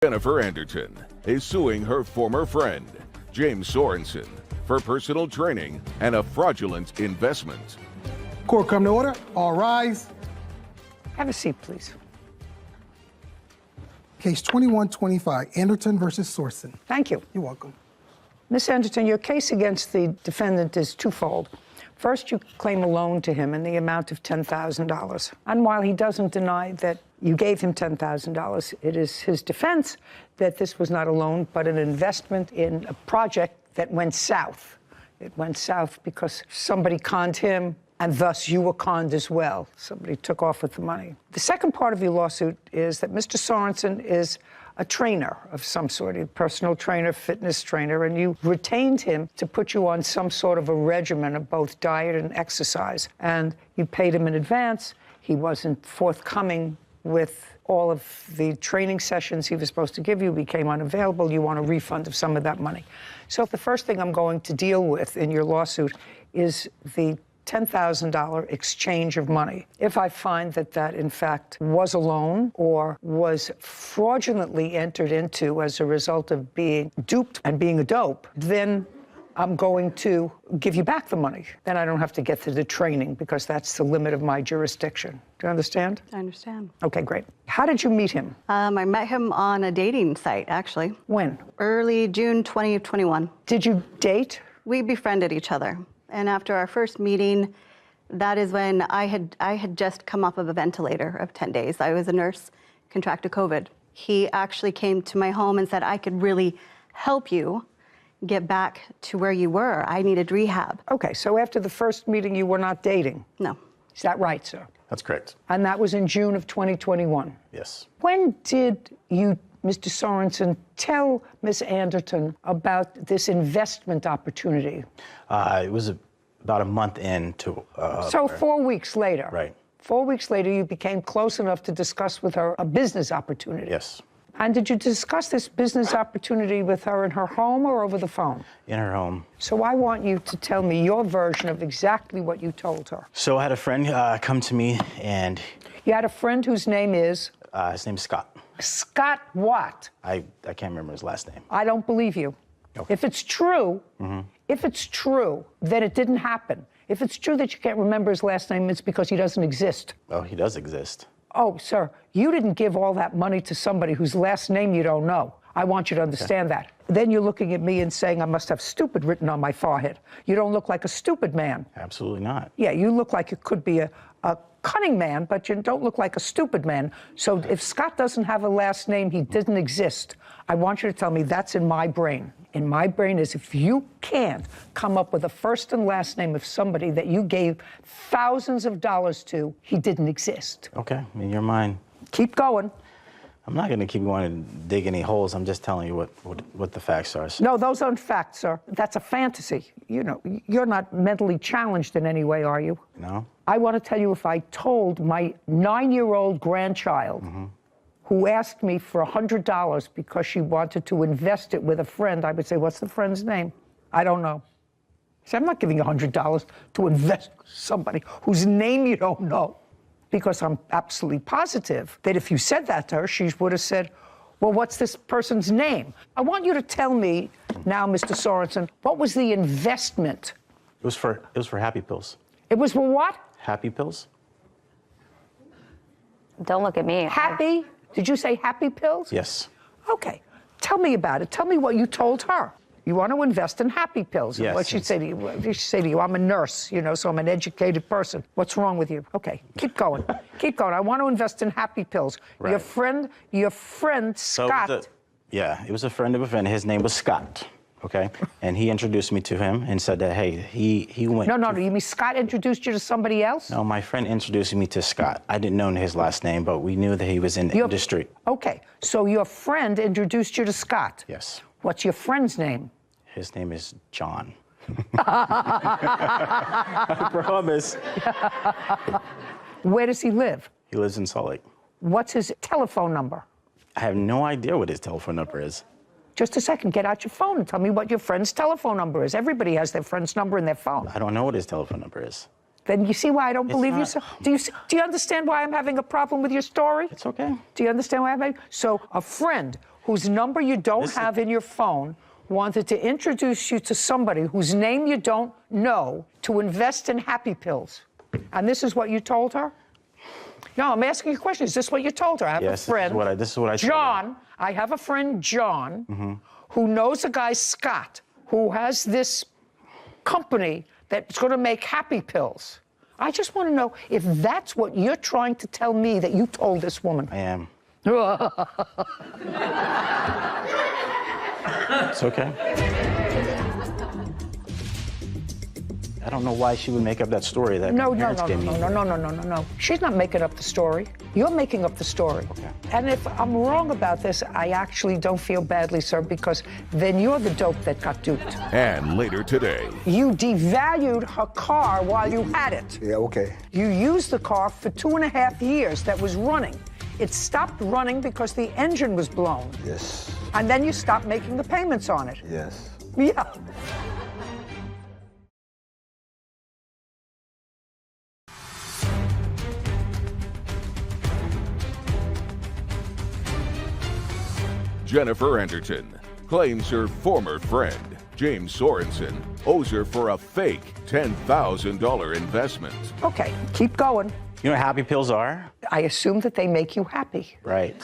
Jennifer Anderton is suing her former friend, James Sorensen, for personal training and a fraudulent investment. Court come to order. All rise. Have a seat, please. Case 2125, Anderton versus Sorensen. Thank you. You're welcome. Ms. Anderton, your case against the defendant is twofold. First, you claim a loan to him in the amount of $10,000. And while he doesn't deny that you gave him $10,000, it is his defense that this was not a loan, but an investment in a project that went south. It went south because somebody conned him, and thus you were conned as well. Somebody took off with the money. The second part of your lawsuit is that Mr. Sorensen is a trainer of some sort, a personal trainer, fitness trainer, and you retained him to put you on some sort of a regimen of both diet and exercise. And you paid him in advance. He wasn't forthcoming with all of the training sessions he was supposed to give you, became unavailable. You want a refund of some of that money. So the first thing I'm going to deal with in your lawsuit is the $10,000 exchange of money. If I find that that, in fact, was a loan or was fraudulently entered into as a result of being duped and being a dope, then I'm going to give you back the money. Then I don't have to get to the training because that's the limit of my jurisdiction. Do you understand? I understand. Okay, great. How did you meet him? I met him on a dating site, actually. When? Early June 2021. Did you date? We befriended each other. And after our first meeting, that is when I had just come off of a ventilator of 10 days. I was a nurse, contracted COVID. He actually came to my home and said, I could really help you get back to where you were. I needed rehab. Okay, so after the first meeting, you were not dating? No. Is that right, sir? That's correct. And that was in June of 2021? Yes. When did you, Mr. Sorensen, tell Ms. Anderton about this investment opportunity? It was about a month into... So 4 weeks later? Right. 4 weeks later, you became close enough to discuss with her a business opportunity? Yes. And did you discuss this business opportunity with her in her home or over the phone? In her home. So I want you to tell me your version of exactly what you told her. So I had a friend come to me and... You had a friend whose name is? His name's Scott. Scott what? I can't remember his last name. I don't believe you. Okay. If it's true, then it didn't happen. If it's true that you can't remember his last name, it's because he doesn't exist. Oh, he does exist. Oh, sir, you didn't give all that money to somebody whose last name you don't know. I want you to understand that. Then you're looking at me and saying I must have stupid written on my forehead. You don't look like a stupid man. Absolutely not. Yeah, you look like you could be a cunning man, but you don't look like a stupid man. So if Scott doesn't have a last name, he didn't exist. I want you to tell me that's in my brain. In my brain is if you can't come up with a first and last name of somebody that you gave thousands of dollars to, he didn't exist. Okay, in your mind. Keep going. I'm not going to keep going and dig any holes. I'm just telling you what the facts are. No, those aren't facts, sir. That's a fantasy. You know, you're not mentally challenged in any way, are you? No. I want to tell you, if I told my 9-year-old grandchild who asked me for $100 because she wanted to invest it with a friend, I would say, what's the friend's name? I don't know. So I'm not giving you $100 to invest with somebody whose name you don't know, because I'm absolutely positive that if you said that to her, she would have said, well, what's this person's name? I want you to tell me now, Mr. Sorensen, what was the investment? It was for happy pills. It was for what? Happy pills? Don't look at me. Happy? Did you say happy pills? Yes. Okay. Tell me about it. Tell me what you told her. You want to invest in happy pills. Yes. What she'd say to you? She'd say to you, I'm a nurse, you know, so I'm an educated person. What's wrong with you? Okay, keep going. Keep going. I want to invest in happy pills. Right. Your friend Scott. It was a friend of a friend. His name was Scott. Okay, and he introduced me to him and said that, hey, he went. No, you mean Scott introduced you to somebody else? No, my friend introduced me to Scott. I didn't know his last name, but we knew that he was in the industry. Okay, so your friend introduced you to Scott. Yes. What's your friend's name? His name is John. I promise. Where does he live? He lives in Salt Lake. What's his telephone number? I have no idea what his telephone number is. Just a second, get out your phone and tell me what your friend's telephone number is. Everybody has their friend's number in their phone. I don't know what his telephone number is. Then you see why I don't believe you, sir? Do you understand why I'm having a problem with your story? It's okay. Do you understand why I'm having? So a friend whose number you don't have in your phone wanted to introduce you to somebody whose name you don't know to invest in happy pills. And this is what you told her? No, I'm asking you a question. Is this what you told her? I have a friend. This is what I told her. John, I have a friend, John, who knows a guy, Scott, who has this company that's going to make happy pills. I just want to know if that's what you're trying to tell me that you told this woman. I am. It's okay. I don't know why she would make up that story that No. She's not making up the story. You're making up the story. Okay. And if I'm wrong about this, I actually don't feel badly, sir, because then you're the dope that got duped. And later today, You devalued her car while you had it. Yeah, okay. You used the car for 2.5 years that was running. It stopped running because the engine was blown. Yes. And then you stopped making the payments on it. Yes. Yeah. Jennifer Anderton claims her former friend, James Sorensen, owes her for a fake $10,000 investment. Okay, keep going. You know what happy pills are? I assume that they make you happy. Right.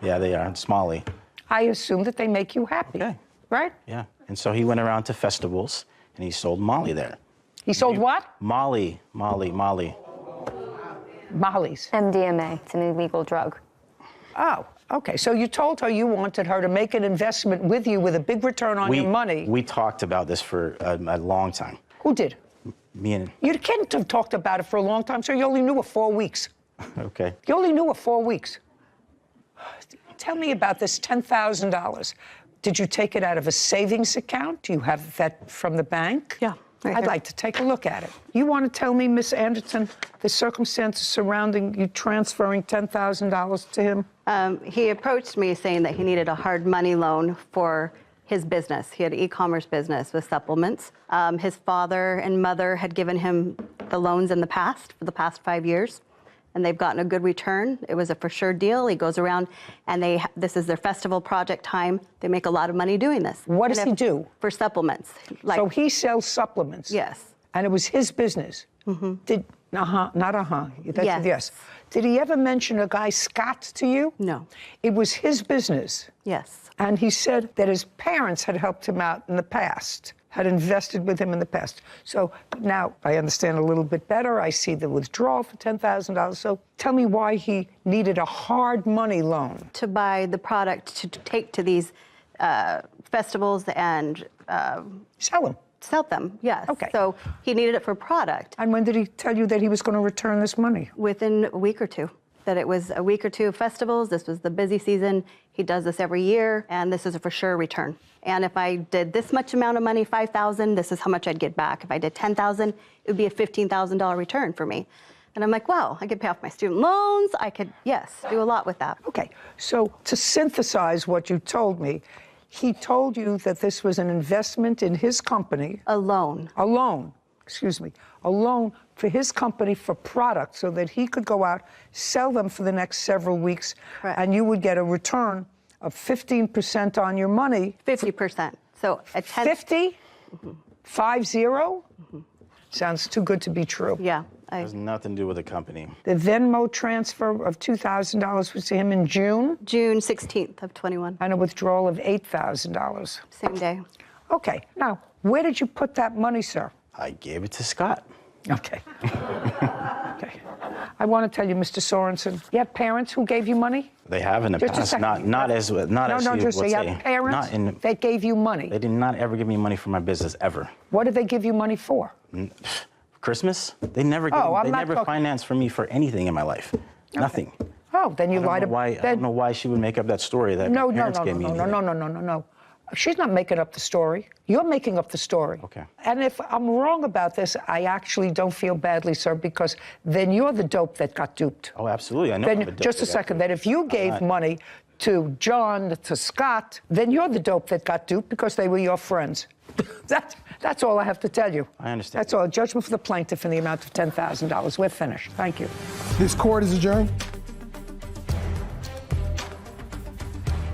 Yeah, they are. It's Molly. I assume that they make you happy. Okay. Right? Yeah. And so he went around to festivals and he sold Molly there. He sold what? Molly. Molly's. MDMA. It's an illegal drug. Oh, okay. So you told her you wanted her to make an investment with you with a big return on your money. We talked about this for a long time. Who did? Me and... You couldn't have talked about it for a long time, sir. You only knew her 4 weeks. Okay. You only knew her 4 weeks. Tell me about this $10,000. Did you take it out of a savings account? Do you have that from the bank? Yeah, right I'd here. like to take a look at it. You want to tell me, Miss Anderton, the circumstances surrounding you transferring $10,000 to him? He approached me saying that he needed a hard money loan for his business. He had an e-commerce business with supplements. His father and mother had given him the loans in the past, for the past 5 years, and they've gotten a good return. It was a for sure deal. He goes around and this is their festival project time. They make a lot of money doing this. What does he do? For supplements. So he sells supplements? Yes. And it was his business? Mm-hmm. That's Yes. a yes. Did he ever mention a guy, Scott, to you? No. It was his business? Yes. And he said that his parents had helped him out in the past, had invested with him in the past. So now I understand a little bit better. I see the withdrawal for $10,000. So tell me why he needed a hard money loan. To buy the product to take to these festivals and Sell them. sell them, yes. Okay. So he needed it for product. And when did he tell you that he was going to return this money? Within a week or two. That it was a week or two of festivals. This was the busy season. He does this every year, and this is a for sure return. And if I did this much amount of money, $5,000, this is how much I'd get back. If I did $10,000, it would be a $15,000 return for me. And I'm like, wow, I could pay off my student loans. I could, yes, do a lot with that. Okay, so to synthesize what you told me, he told you that this was an investment in his company. A loan. A loan for his company for products so that he could go out, sell them for the next several weeks, Correct. and you would get a return of 15% on your money. 50%. So a 10. 50? 50? Sounds too good to be true. Yeah. Has nothing to do with the company. The Venmo transfer of $2,000 was to him in June, June 16th of 21. and a withdrawal of $8,000. Same day. Okay, now, where did you put that money, sir? I gave it to Scott. Okay. Okay. I want to tell you, Mr. Sorensen, you have parents who gave you money? They have in the Just a past. second. Not as you just would say you say. have parents Not in, that gave you money. They did not ever give me money for my business ever. What did they give you money for? Christmas? They never gave, Oh, I'm they not never talking- financed for me for anything in my life. Nothing. Oh, then you I don't lied know why. about I don't know why she would make up that story that No, my no, parents no, gave me. no. She's not making up the story. You're making up the story. Okay. And if I'm wrong about this, I actually don't feel badly, sir, because then you're the dope that got duped. Oh, absolutely. I know. Then, just a second, that if you gave money to John, to Scott, then you're the dope that got duped because they were your friends. That's all I have to tell you. I understand. That's all. Judgment for the plaintiff in the amount of $10,000. We're finished. Thank you. This court is adjourned.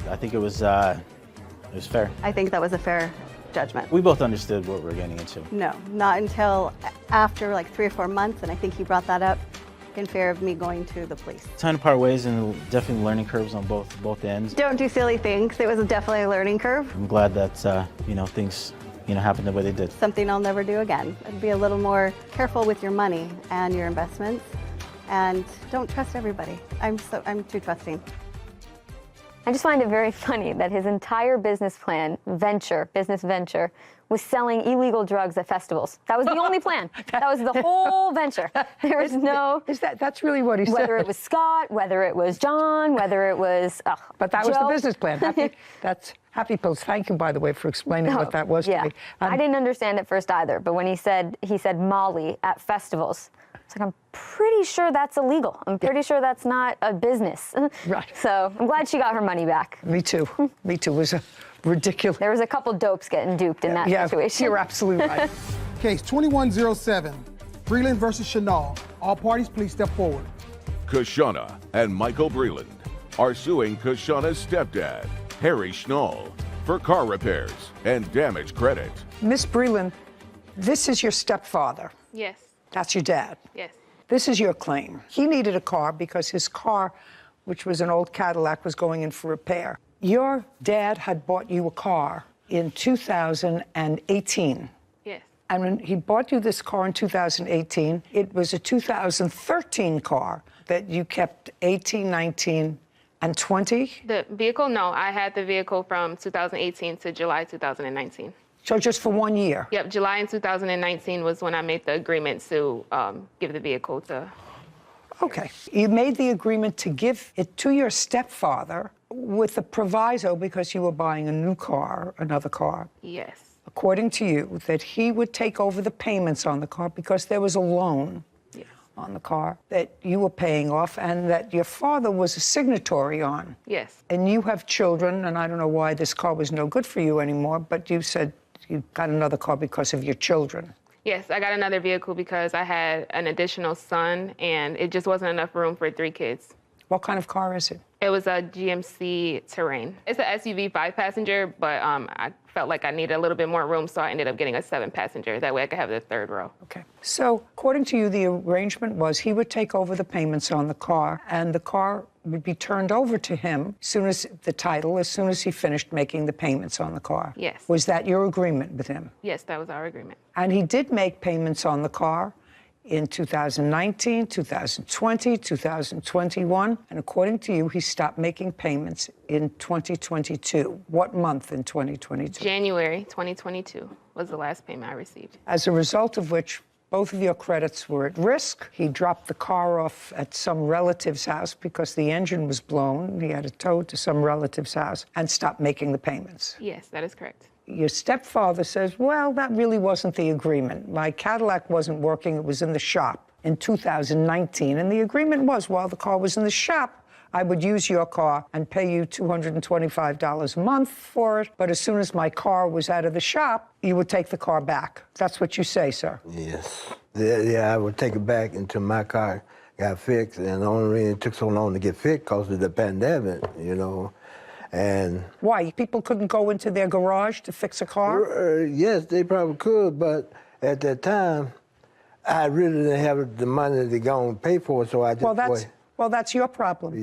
I think it was fair. I think that was a fair judgment. We both understood what we were getting into. No, not until after like 3 or 4 months, and I think he brought that up in fear of me going to the police. Time to part ways, and definitely learning curves on both ends. Don't do silly things. It was definitely a learning curve. I'm glad that things happened the way they did. Something I'll never do again. And be a little more careful with your money and your investments, and don't trust everybody. I'm too trusting. I just find it very funny that his entire business venture, was selling illegal drugs at festivals. That was the only plan. That was the whole venture. There was no... That's really what he said? Whether it was Scott, whether it was John, whether it was But that Joe. was the business plan. That's Happy Pills. Thank you, by the way, for explaining what that was to me. I didn't understand at first either, but when he said Molly at festivals, it's like, I'm pretty sure that's illegal. I'm pretty sure that's not a business. Right. So I'm glad she got her money back. Me too. Me too. It was ridiculous. There was a couple dopes getting duped in that situation. You're absolutely right. Case 2107, Breland versus Chenal. All parties, please step forward. Kashana and Michael Breland are suing Kashana's stepdad, Harry Schnall, for car repairs and damage credit. Miss Breland, this is your stepfather. Yes. That's your dad. Yes. This is your claim. He needed a car because his car, which was an old Cadillac, was going in for repair. Your dad had bought you a car in 2018. Yes. And when he bought you this car in 2018, it was a 2013 car that you kept 18, 19, and 20? The vehicle? No, I had the vehicle from 2018 to July 2019. So just for 1 year? Yep, July in 2019 was when I made the agreement to give the vehicle to... Okay. You made the agreement to give it to your stepfather with the proviso, because you were buying a new car, another car. Yes. According to you, that he would take over the payments on the car because there was a loan on the car that you were paying off and that your father was a signatory on. Yes. And you have children, and I don't know why this car was no good for you anymore, but you said you got another car because of your children. Yes, I got another vehicle because I had an additional son, and it just wasn't enough room for 3 kids. What kind of car is it? It was a GMC Terrain. It's an SUV 5-passenger, but I felt like I needed a little bit more room, so I ended up getting a 7-passenger. That way I could have the 3rd row. Okay. So according to you, the arrangement was he would take over the payments on the car, and the car would be turned over to him as soon as he finished making the payments on the car. Yes. Was that your agreement with him? Yes, that was our agreement. And he did make payments on the car in 2019, 2020, 2021, and according to you, he stopped making payments in 2022. What month in 2022? January 2022 was the last payment I received. As a result of which, both of your credits were at risk. He dropped the car off at some relative's house because the engine was blown. He had it towed to some relative's house and stopped making the payments. Yes, that is correct. Your stepfather says, well, that really wasn't the agreement. My Cadillac wasn't working. It was in the shop in 2019. And the agreement was, while the car was in the shop, I would use your car and pay you $225 a month for it. But as soon as my car was out of the shop, you would take the car back. That's what you say, sir. Yes. Yeah, I would take it back until my car got fixed. And the only reason it took so long to get fixed because of the pandemic, you know. And why? People couldn't go into their garage to fix a car? Yes, they probably could, but at that time, I really didn't have the money to go and pay for it, so I just... Well, that's your problem.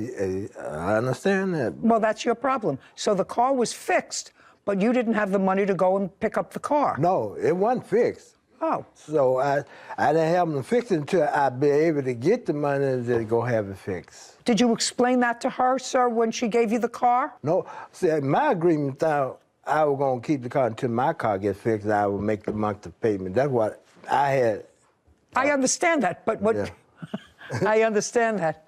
I understand that. Well, that's your problem. So the car was fixed, but you didn't have the money to go and pick up the car. No, it wasn't fixed. Oh. So I didn't have them fixed until I'd be able to get the money to go have it fixed. Did you explain that to her, sir, when she gave you the car? No. See, my agreement thought I was going to keep the car until my car gets fixed and I would make the monthly payment. That's what I had. I understand that, but what... Yeah. I understand that.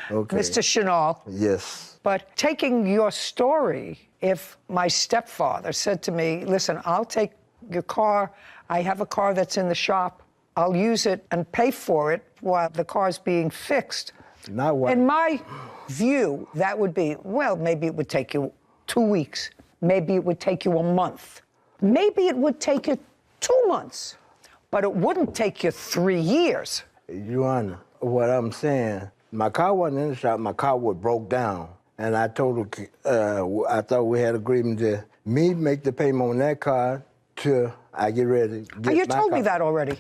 Okay. Mr. Chenal. Yes. But taking your story, if my stepfather said to me, listen, I'll take your car, I have a car that's in the shop, I'll use it and pay for it while the car's being fixed. Not what? In my view, that would be, well, maybe it would take you 2 weeks. Maybe it would take you a month. Maybe it would take you 2 months. But it wouldn't take you 3 years. Your Honor, what I'm saying, my car wasn't in the shop, my car was broke down. And I told her, I thought we had agreement to me make the payment on that car till I get ready to get You my told me that already.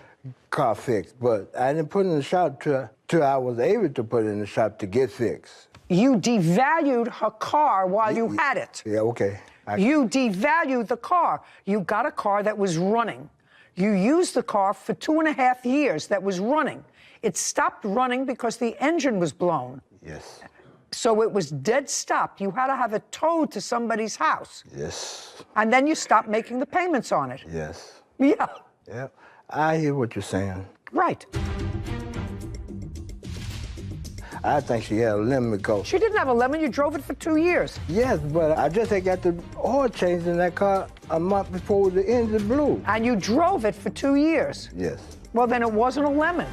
car fixed. But I didn't put it in the shop till I was able to put it in the shop to get fixed. You devalued her car while you had it. Yeah, okay. You devalued the car. You got a car that was running. You used the car for 2.5 years that was running. It stopped running because the engine was blown. Yes. So it was dead stop. You had to have it towed to somebody's house. Yes. And then you stopped making the payments on it. Yes. Yeah. Yeah. I hear what you're saying. Right. I think she had a lemon because... She didn't have a lemon. You drove it for 2 years. Yes, but I just had got the oil changed in that car a month before the engine blew. And you drove it for 2 years. Yes. Well, then it wasn't a lemon.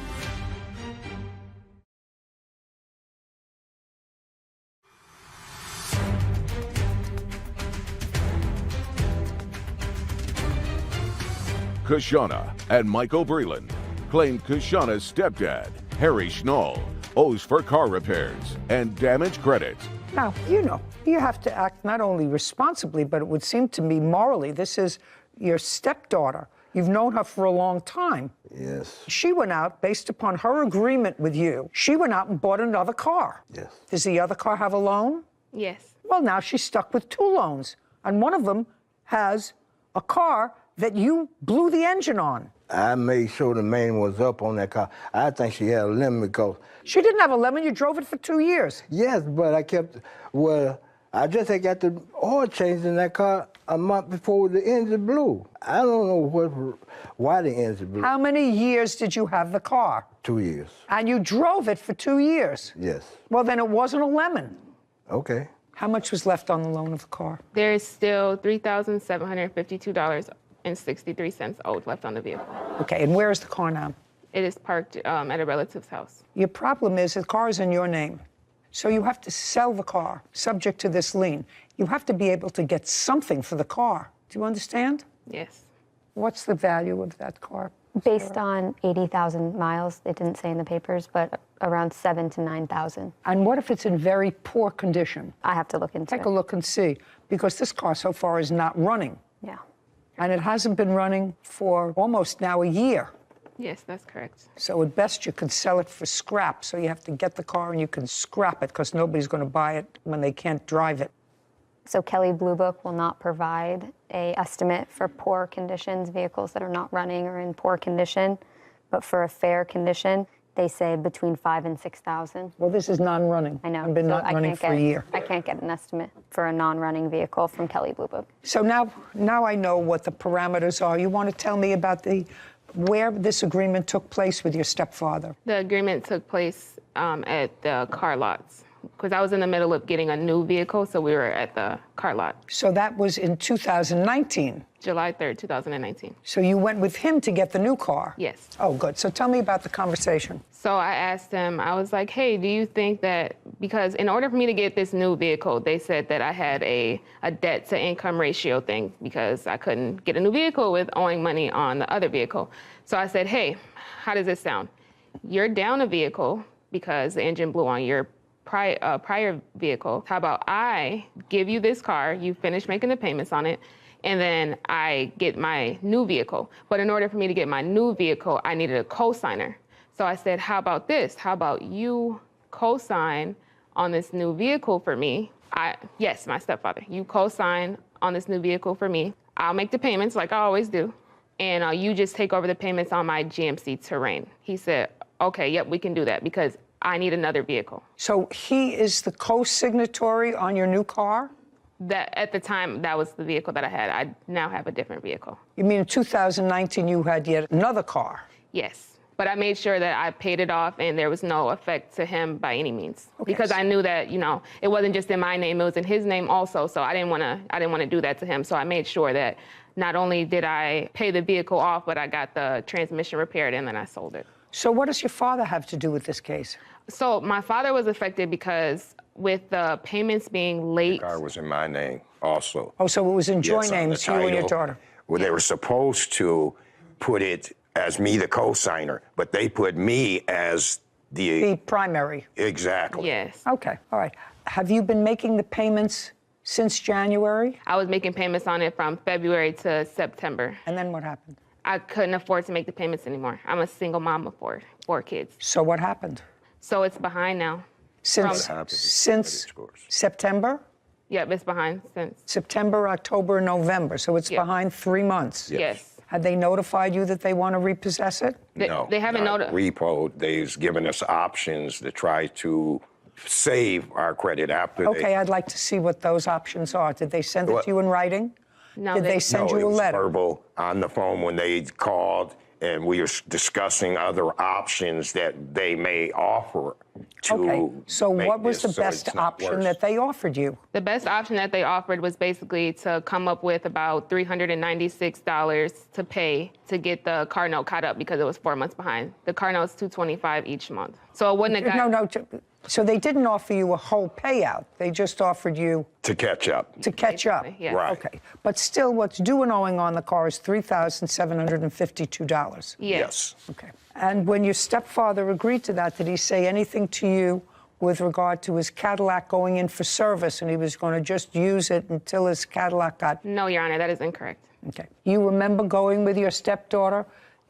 Kashana and Michael Breland claim Kashana's stepdad, Harry Schnall, owes for car repairs and damage credits. Now, you have to act not only responsibly, but it would seem to me morally. This is your stepdaughter. You've known her for a long time. Yes. She went out, based upon her agreement with you, she went out and bought another car. Yes. Does the other car have a loan? Yes. Well, now she's stuck with 2 loans. And one of them has a car that you blew the engine on. I made sure the main was up on that car. I think she had a lemon because... She didn't have a lemon. You drove it for 2 years. Yes, but I kept... Well, I just had got the oil changed in that car a month before the engine blew. I don't know why the engine blew. How many years did you have the car? 2 years. And you drove it for 2 years. Yes. Well, then it wasn't a lemon. Okay. How much was left on the loan of the car? There is still $3,752.63 owed left on the vehicle. Okay, and where is the car now? It is parked at a relative's house. Your problem is the car is in your name. So you have to sell the car, subject to this lien. You have to be able to get something for the car. Do you understand? Yes. What's the value of that car? Based on 80,000 miles, it didn't say in the papers, but around 7,000 to 9,000. And what if it's in very poor condition? I have to look into it. Take a look and see, because this car so far is not running. Yeah. And it hasn't been running for almost now a year. Yes, that's correct. So at best you could sell it for scrap. So you have to get the car and you can scrap it because nobody's going to buy it when they can't drive it. So Kelley Blue Book will not provide an estimate for poor conditions, vehicles that are not running or in poor condition. But for a fair condition, they say between 5,000 and 6,000. Well, this is non-running. I know. It's been not running for a year. I can't get an estimate for a non-running vehicle from Kelley Blue Book. So now I know what the parameters are. You want to tell me about where this agreement took place with your stepfather? The agreement took place at the car lots because I was in the middle of getting a new vehicle, so we were at the car lot. So that was in 2019? July 3rd, 2019. So you went with him to get the new car? Yes. Oh, good. So tell me about the conversation. So I asked him, I was like, hey, do you think that, because in order for me to get this new vehicle, they said that I had a debt to income ratio thing because I couldn't get a new vehicle with owing money on the other vehicle. So I said, hey, how does this sound? You're down a vehicle because the engine blew on your prior vehicle. How about I give you this car, you finish making the payments on it, and then I get my new vehicle. But in order for me to get my new vehicle, I needed a co-signer. So I said, how about this? How about you co-sign on this new vehicle for me? Yes, my stepfather. You co-sign on this new vehicle for me. I'll make the payments like I always do. And you just take over the payments on my GMC Terrain. He said, okay, yep, we can do that because I need another vehicle. So he is the co-signatory on your new car? That at the time, that was the vehicle that I had. I now have a different vehicle. You mean in 2019 you had yet another car? Yes. But I made sure that I paid it off and there was no effect to him by any means. Okay. Because I knew that, it wasn't just in my name, it was in his name also. So I didn't want to do that to him. So I made sure that not only did I pay the vehicle off, but I got the transmission repaired and then I sold it. So what does your father have to do with this case? So my father was affected because with the payments being late. The car was in my name also. Oh, so it was in joint names, you and your title. daughter? Well, they were supposed to put it as me, the co-signer, but they put me as the primary. Exactly. Yes. Okay, all right. Have you been making the payments since January? I was making payments on it from February to September. And then what happened? I couldn't afford to make the payments anymore. I'm a single mom of four kids. So what happened? So it's behind now. Since September? Yep, it's behind since. September, October, November. So it's behind 3 months. Yes. Had they notified you that they want to repossess it? No, They haven't not notified. repo. They've given us options to try to save our credit after Okay, I'd like to see what those options are. Did they send it to you in writing? No, Did they send No, you it a was letter? verbal on the phone when they called, and we were discussing other options that they may offer to Okay, so make what was the this so best it's not option worse. that they offered you? The best option that they offered was basically to come up with about $396 to pay to get the car note caught up because it was 4 months behind. The car note's $225 each month. So it wouldn't have got... No. So they didn't offer you a whole payout. They just offered you To catch up. to catch up. Yeah. Right. Okay. But still, what's due and owing on the car is $3,752. Yes. Okay. And when your stepfather agreed to that, did he say anything to you with regard to his Cadillac going in for service and he was going to just use it until his Cadillac got... No, Your Honor, that is incorrect. Okay. You remember going with your stepdaughter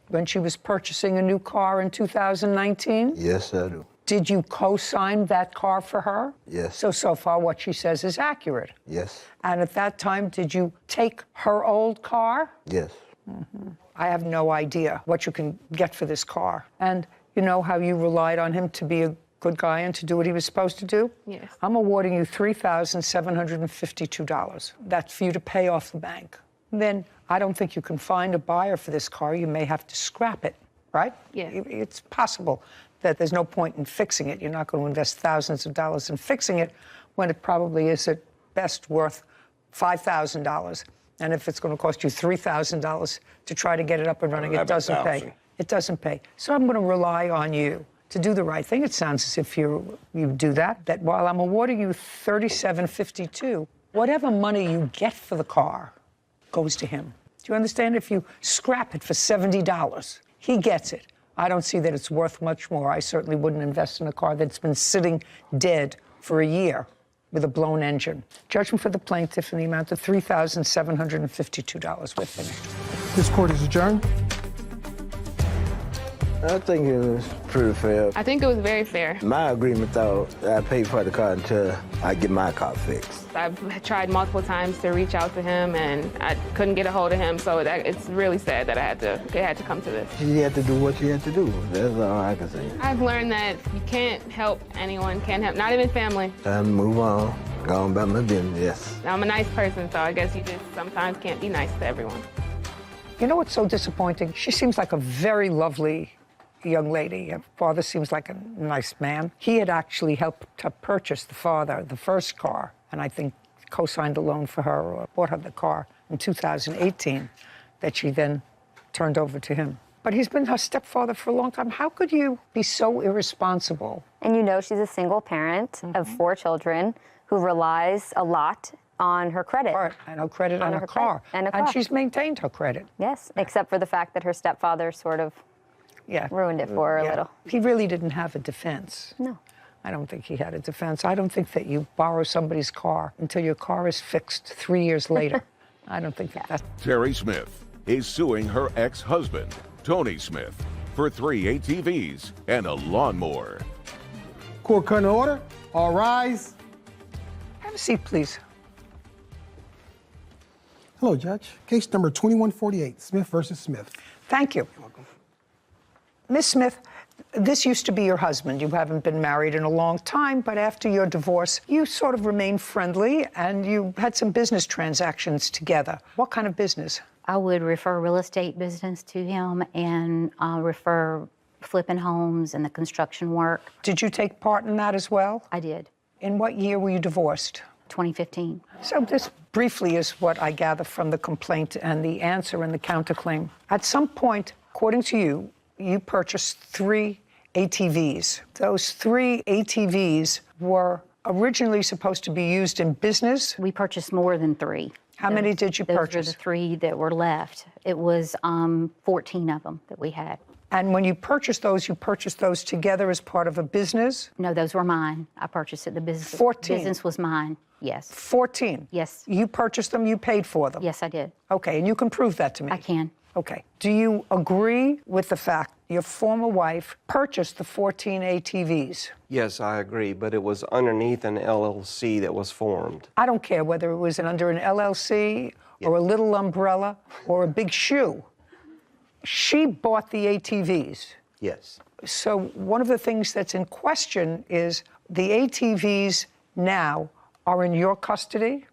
when she was purchasing a new car in 2019? Yes, I do. Did you co-sign that car for her? Yes. So far what she says is accurate. Yes. And at that time, did you take her old car? Yes. I have no idea what you can get for this car. And you know how you relied on him to be a good guy and to do what he was supposed to do? Yes. I'm awarding you $3,752. That's for you to pay off the bank. Then I don't think you can find a buyer for this car. You may have to scrap it, right? Yeah. It's possible that there's no point in fixing it. You're not going to invest thousands of dollars in fixing it when it probably is at best worth $5,000. And if it's going to cost you $3,000 to try to get it up and running, it doesn't pay. $11,000. It doesn't pay. So I'm going to rely on you to do the right thing. It sounds as if you do that. That while I'm awarding you $3,752, whatever money you get for the car goes to him. Do you understand? If you scrap it for $70, he gets it. I don't see that it's worth much more. I certainly wouldn't invest in a car that's been sitting dead for a year with a blown engine. Judgment for the plaintiff in the amount of $3,752. We're finished. This court is adjourned. I think it was pretty fair. I think it was very fair. My agreement, though, I paid for the car until I get my car fixed. I've tried multiple times to reach out to him, and I couldn't get a hold of him, so it's really sad that it had to come to this. You had to do what you had to do. That's all I can say. I've learned that you can't help anyone, not even family. Time to move on. Go on about my business, yes. I'm a nice person, so I guess you just sometimes can't be nice to everyone. You know what's so disappointing? She seems like a very lovely young lady. Her father seems like a nice man. He had actually helped to purchase the first car, and I think co-signed a loan for her or bought her the car in 2018 that she then turned over to him. But he's been her stepfather for a long time. How could you be so irresponsible? And you know she's a single parent of 4 children who relies a lot on her credit. And her credit on her car. And a car. And she's maintained her credit. Yes, except for the fact that her stepfather sort of ruined it for her a little. He really didn't have a defense. No. I don't think he had a defense. I don't think that you borrow somebody's car until your car is fixed 3 years later. I don't think that's... Terry Smith is suing her ex-husband, Tony Smith, for 3 ATVs and a lawnmower. Court cut in order. All rise. Have a seat, please. Hello, Judge. Case number 2148, Smith versus Smith. Thank you. Miss Smith, this used to be your husband. You haven't been married in a long time, but after your divorce, you sort of remained friendly and you had some business transactions together. What kind of business? I would refer real estate business to him and refer flipping homes and the construction work. Did you take part in that as well? I did. In what year were you divorced? 2015. So this briefly is what I gather from the complaint and the answer and the counterclaim. At some point, according to you, you purchased 3 ATVs. Those 3 ATVs were originally supposed to be used in business. We purchased more than 3. How many did you purchase? Those were the 3 that were left. It was 14 of them that we had. And when you purchased those together as part of a business? No, those were mine. I purchased it. The business. 14. Business was mine. Yes. 14? Yes. You purchased them, you paid for them? Yes, I did. Okay, and you can prove that to me? I can. Okay. Do you agree with the fact your former wife purchased the 14 ATVs? Yes, I agree, but it was underneath an LLC that was formed. I don't care whether it was under an LLC or a little umbrella or a big shoe. She bought the ATVs. Yes. So one of the things that's in question is the ATVs now are in your custody?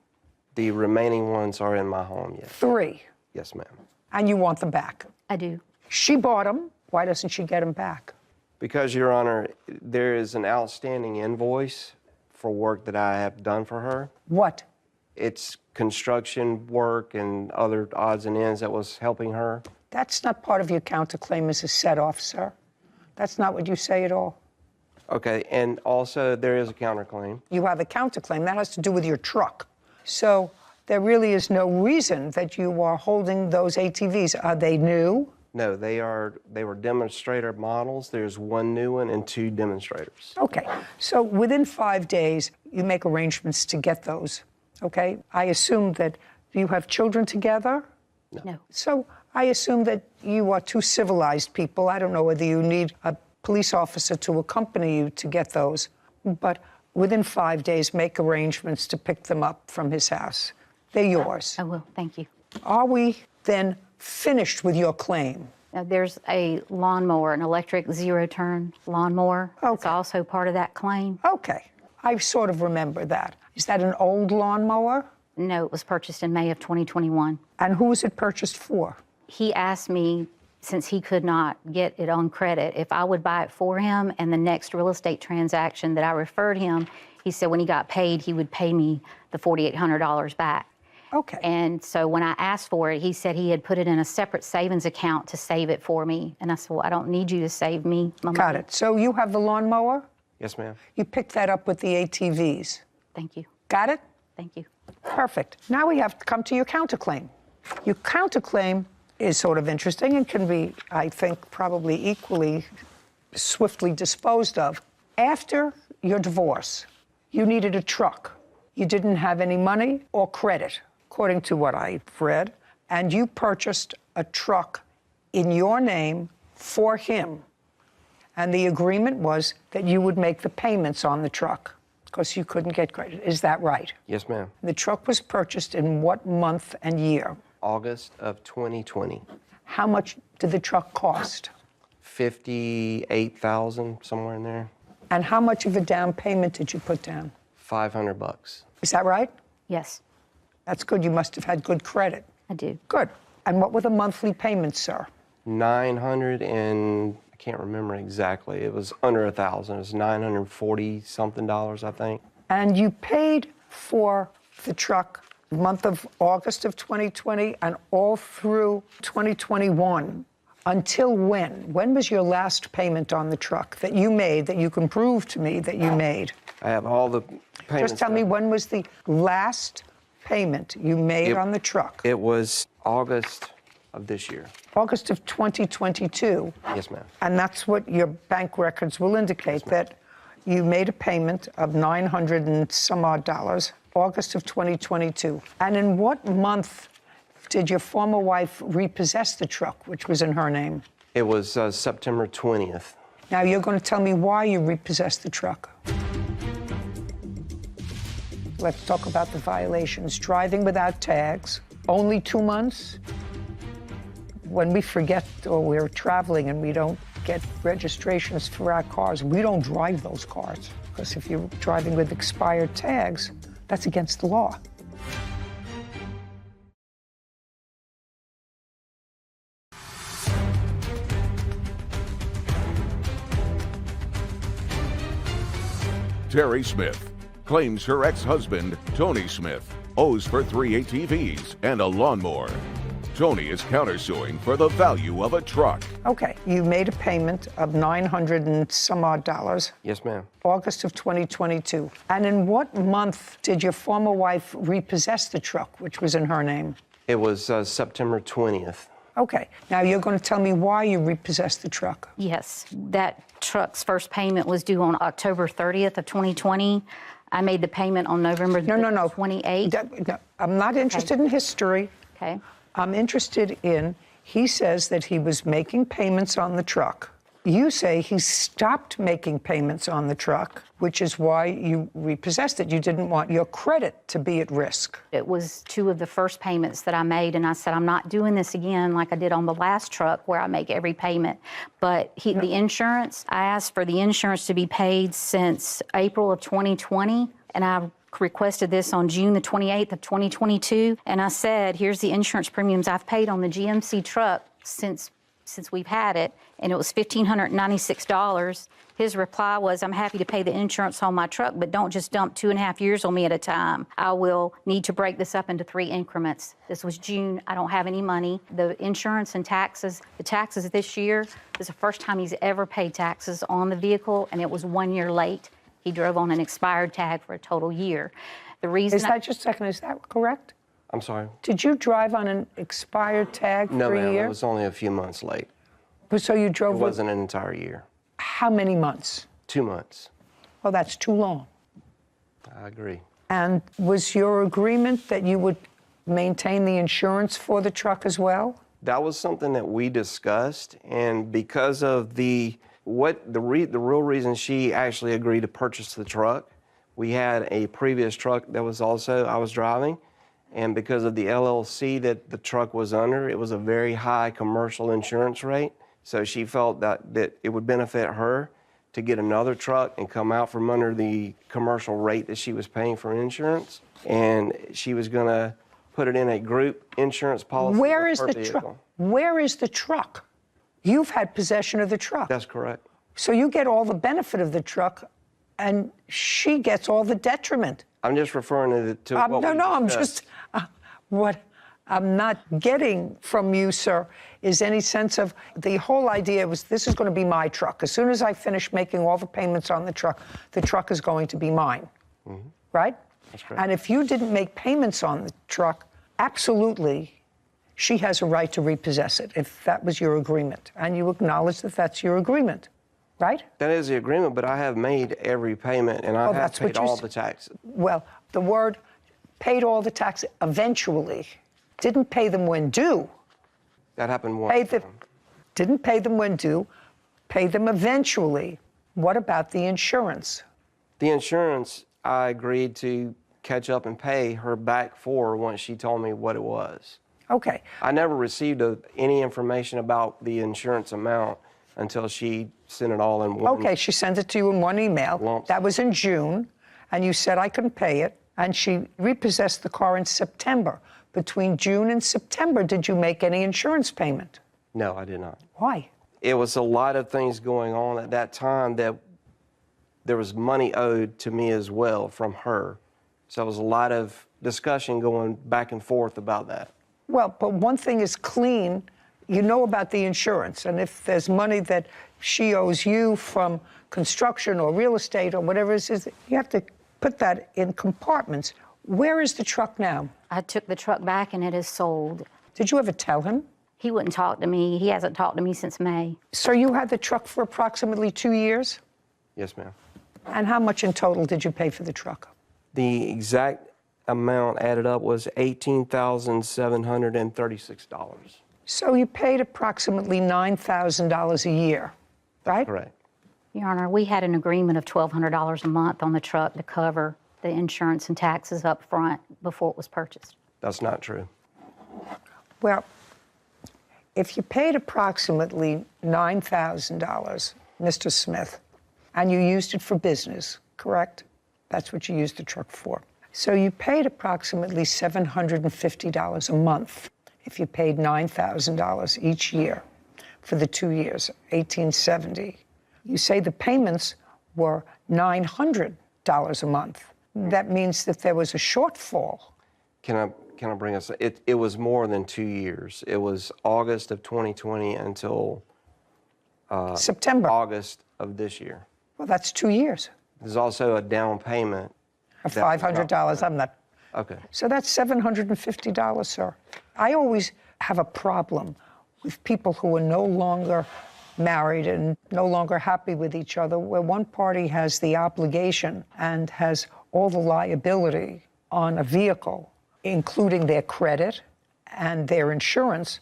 The remaining ones are in my home, yes. 3. Yes, ma'am. And you want them back? I do. She bought them. Why doesn't she get them back? Because, Your Honor, there is an outstanding invoice for work that I have done for her. What? It's construction work and other odds and ends that was helping her. That's not part of your counterclaim as a set-off, sir. That's not what you say at all. Okay, and also there is a counterclaim. You have a counterclaim. That has to do with your truck. So there really is no reason that you are holding those ATVs. Are they new? No, they were demonstrator models. There's 1 new one and 2 demonstrators. Okay, so within 5 days, you make arrangements to get those, okay? I assume that you have children together? No. So I assume that you are two civilized people. I don't know whether you need a police officer to accompany you to get those, but within 5 days, make arrangements to pick them up from his house. They're yours. I will. Thank you. Are we then finished with your claim? Now, there's a lawnmower, an electric zero-turn lawnmower. Okay. It's also part of that claim. Okay. I sort of remember that. Is that an old lawnmower? No, it was purchased in May of 2021. And who was it purchased for? He asked me, since he could not get it on credit, if I would buy it for him, and the next real estate transaction that I referred him, he said when he got paid, he would pay me the $4,800 back. Okay. And so when I asked for it, he said he had put it in a separate savings account to save it for me. And I said, well, I don't need you to save me my money. Got it. So you have the lawnmower? Yes, ma'am. You picked that up with the ATVs. Thank you. Got it? Thank you. Perfect. Now we have to come to your counterclaim. Your counterclaim is sort of interesting and can be, I think, probably equally swiftly disposed of. After your divorce, you needed a truck. You didn't have any money or credit, according to what I've read, and you purchased a truck in your name for him. And the agreement was that you would make the payments on the truck because you couldn't get credit. Is that right? Yes, ma'am. The truck was purchased in what month and year? August of 2020. How much did the truck cost? $58,000, somewhere in there. And how much of a down payment did you put down? $500. Is that right? Yes, That's good. You must have had good credit. I do. Good. And what were the monthly payments, sir? 900 and I can't remember exactly. It was under 1,000. It was 940 something dollars, I think. And you paid for the truck the month of August of 2020 and all through 2021. Until when? When was your last payment on the truck that you made, that you can prove to me that you made? I have all the payments. Just tell me, when was the last payment you made on the truck? It was August of this year. August of 2022. Yes, ma'am. And that's what your bank records will indicate, that you made a payment of $900 and some odd, August of 2022. And in what month did your former wife repossess the truck, which was in her name? It was September 20th. Now you're going to tell me why you repossessed the truck. Let's talk about the violations. Driving without tags, only 2 months. When we forget or we're traveling and we don't get registrations for our cars, we don't drive those cars. Because if you're driving with expired tags, that's against the law. Terry Smith claims her ex-husband, Tony Smith, owes for 3 ATVs and a lawnmower. Tony is countersuing for the value of a truck. Okay, you made a payment of $900 and some odd, Yes, ma'am. August of 2022. And in what month did your former wife repossess the truck, which was in her name? It was September 20th. Okay. Now you're going to tell me why you repossessed the truck. Yes, that truck's first payment was due on October 30th of 2020. I made the payment on November No. 28th. No, I'm not interested in history. Okay. I'm interested in, he says that he was making payments on the truck. You say he stopped making payments on the truck, which is why you repossessed it. You didn't want your credit to be at risk. It was 2 of the first payments that I made, and I said, I'm not doing this again like I did on the last truck where I make every payment. But the insurance, I asked for the insurance to be paid since April of 2020, and I requested this on June the 28th of 2022, and I said, here's the insurance premiums I've paid on the GMC truck since we've had it, and it was $1,596. His reply was, I'm happy to pay the insurance on my truck, but don't just dump 2.5 years on me at a time. I will need to break this up into 3 increments. This was June. I don't have any money. The insurance and taxes, the taxes this year is the first time he's ever paid taxes on the vehicle, and it was 1 year late. He drove on an expired tag for a total year. The reason Is that just a second, is that correct? I'm sorry? Did you drive on an expired tag No, for a ma'am, year? it was only a few months late. So you drove It wasn't an entire year. How many months? 2 months. Well, that's too long. I agree. And was your agreement that you would maintain the insurance for the truck as well? That was something that we discussed, and because of the real reason she actually agreed to purchase the truck, we had a previous truck that was also I was driving, and because of the LLC that the truck was under, it was a very high commercial insurance rate. So she felt that it would benefit her to get another truck and come out from under the commercial rate that she was paying for insurance, and she was going to put it in a group insurance policy. Where is the truck? Where is the truck? You've had possession of the truck. That's correct. So you get all the benefit of the truck, and she gets all the detriment. I'm just referring to what we I'm discussed. just what I'm not getting from you, sir, is any sense of the whole idea was this is going to be my truck. As soon as I finish making all the payments on the truck is going to be mine, right? That's correct. And if you didn't make payments on the truck, absolutely, she has a right to repossess it if that was your agreement. And you acknowledge that that's your agreement, right? That is the agreement, but I have made every payment, and I have that's what paid you all s- the taxes. Well, the word paid all the taxes eventually, didn't pay them when due. That happened once. Didn't pay them when due, pay them eventually. What about the insurance? The insurance, I agreed to catch up and pay her back for once she told me what it was. Okay. I never received any information about the insurance amount until she sent it all in one. Okay, she sent it to you in one email. Lump. That was in June, and you said I couldn't pay it, and she repossessed the car in September. Between June and September, did you make any insurance payment? No, I did not. Why? It was a lot of things going on at that time that there was money owed to me as well from her. So it was a lot of discussion going back and forth about that. Well, but one thing is clean. You know about the insurance, and if there's money that she owes you from construction or real estate or whatever it is, you have to put that in compartments. Where is the truck now? I took the truck back and it is sold. Did you ever tell him? He wouldn't talk to me. He hasn't talked to me since May. So you had the truck for approximately 2 years? Yes, ma'am. And how much in total did you pay for the truck? The exact amount added up was $18,736. So you paid approximately $9,000 a year, right? Correct. Your Honor, we had an agreement of $1,200 a month on the truck to cover the insurance and taxes up front before it was purchased. That's not true. Well, if you paid approximately $9,000, Mr. Smith, and you used it for business, correct? That's what you used the truck for. So you paid approximately $750 a month if you paid $9,000 each year for the 2 years, $1,870. You say the payments were $900 a month. That means that there was a shortfall. Can I bring us? It was more than 2 years. It was August of 2020 until September. August of this year. Well, that's 2 years. There's also a down payment Of $500. I'm not. Okay. So that's $750, sir. I always have a problem with people who are no longer married and no longer happy with each other, where one party has the obligation and has all the liability on a vehicle, including their credit and their insurance,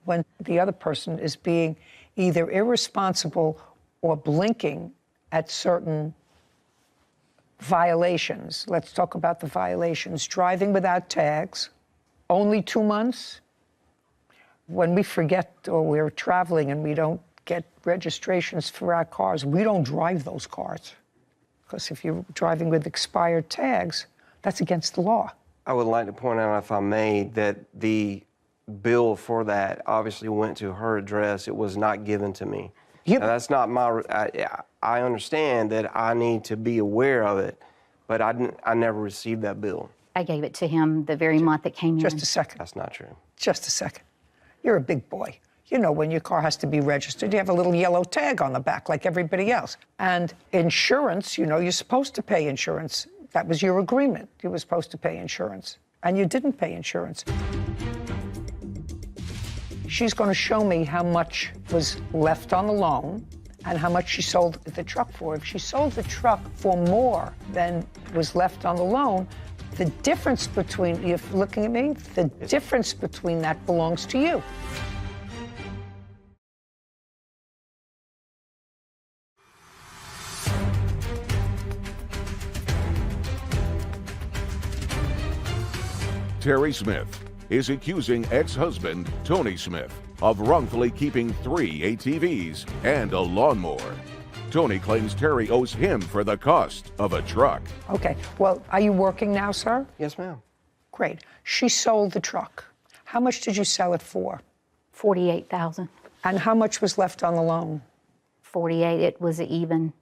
when the other person is being either irresponsible or blinking at certain violations. Let's talk about the violations. Driving without tags, only 2 months. When we forget or we're traveling and we don't get registrations for our cars, we don't drive those cars. Because if you're driving with expired tags, that's against the law. I would like to point out, if I may, that the bill for that obviously went to her address. It was not given to me. Yep. Now, that's not my. I understand that I need to be aware of it, but I never received that bill. I gave it to him the very month it came in. Just a second. That's not true. Just a second. You're a big boy. You know when your car has to be registered, you have a little yellow tag on the back like everybody else. And insurance, you know, you're supposed to pay insurance. That was your agreement. You were supposed to pay insurance. And you didn't pay insurance. She's going to show me how much was left on the loan and how much she sold the truck for. If she sold the truck for more than was left on the loan, the difference between, you're looking at me, the difference between that belongs to you. Terry Smith is accusing ex-husband Tony Smith of wrongfully keeping 3 ATVs and a lawnmower. Tony claims Terry owes him for the cost of a truck. Okay, well, are you working now, sir? Yes, ma'am. Great. She sold the truck. How much did you sell it for? $48,000. And how much was left on the loan? 48. It was even.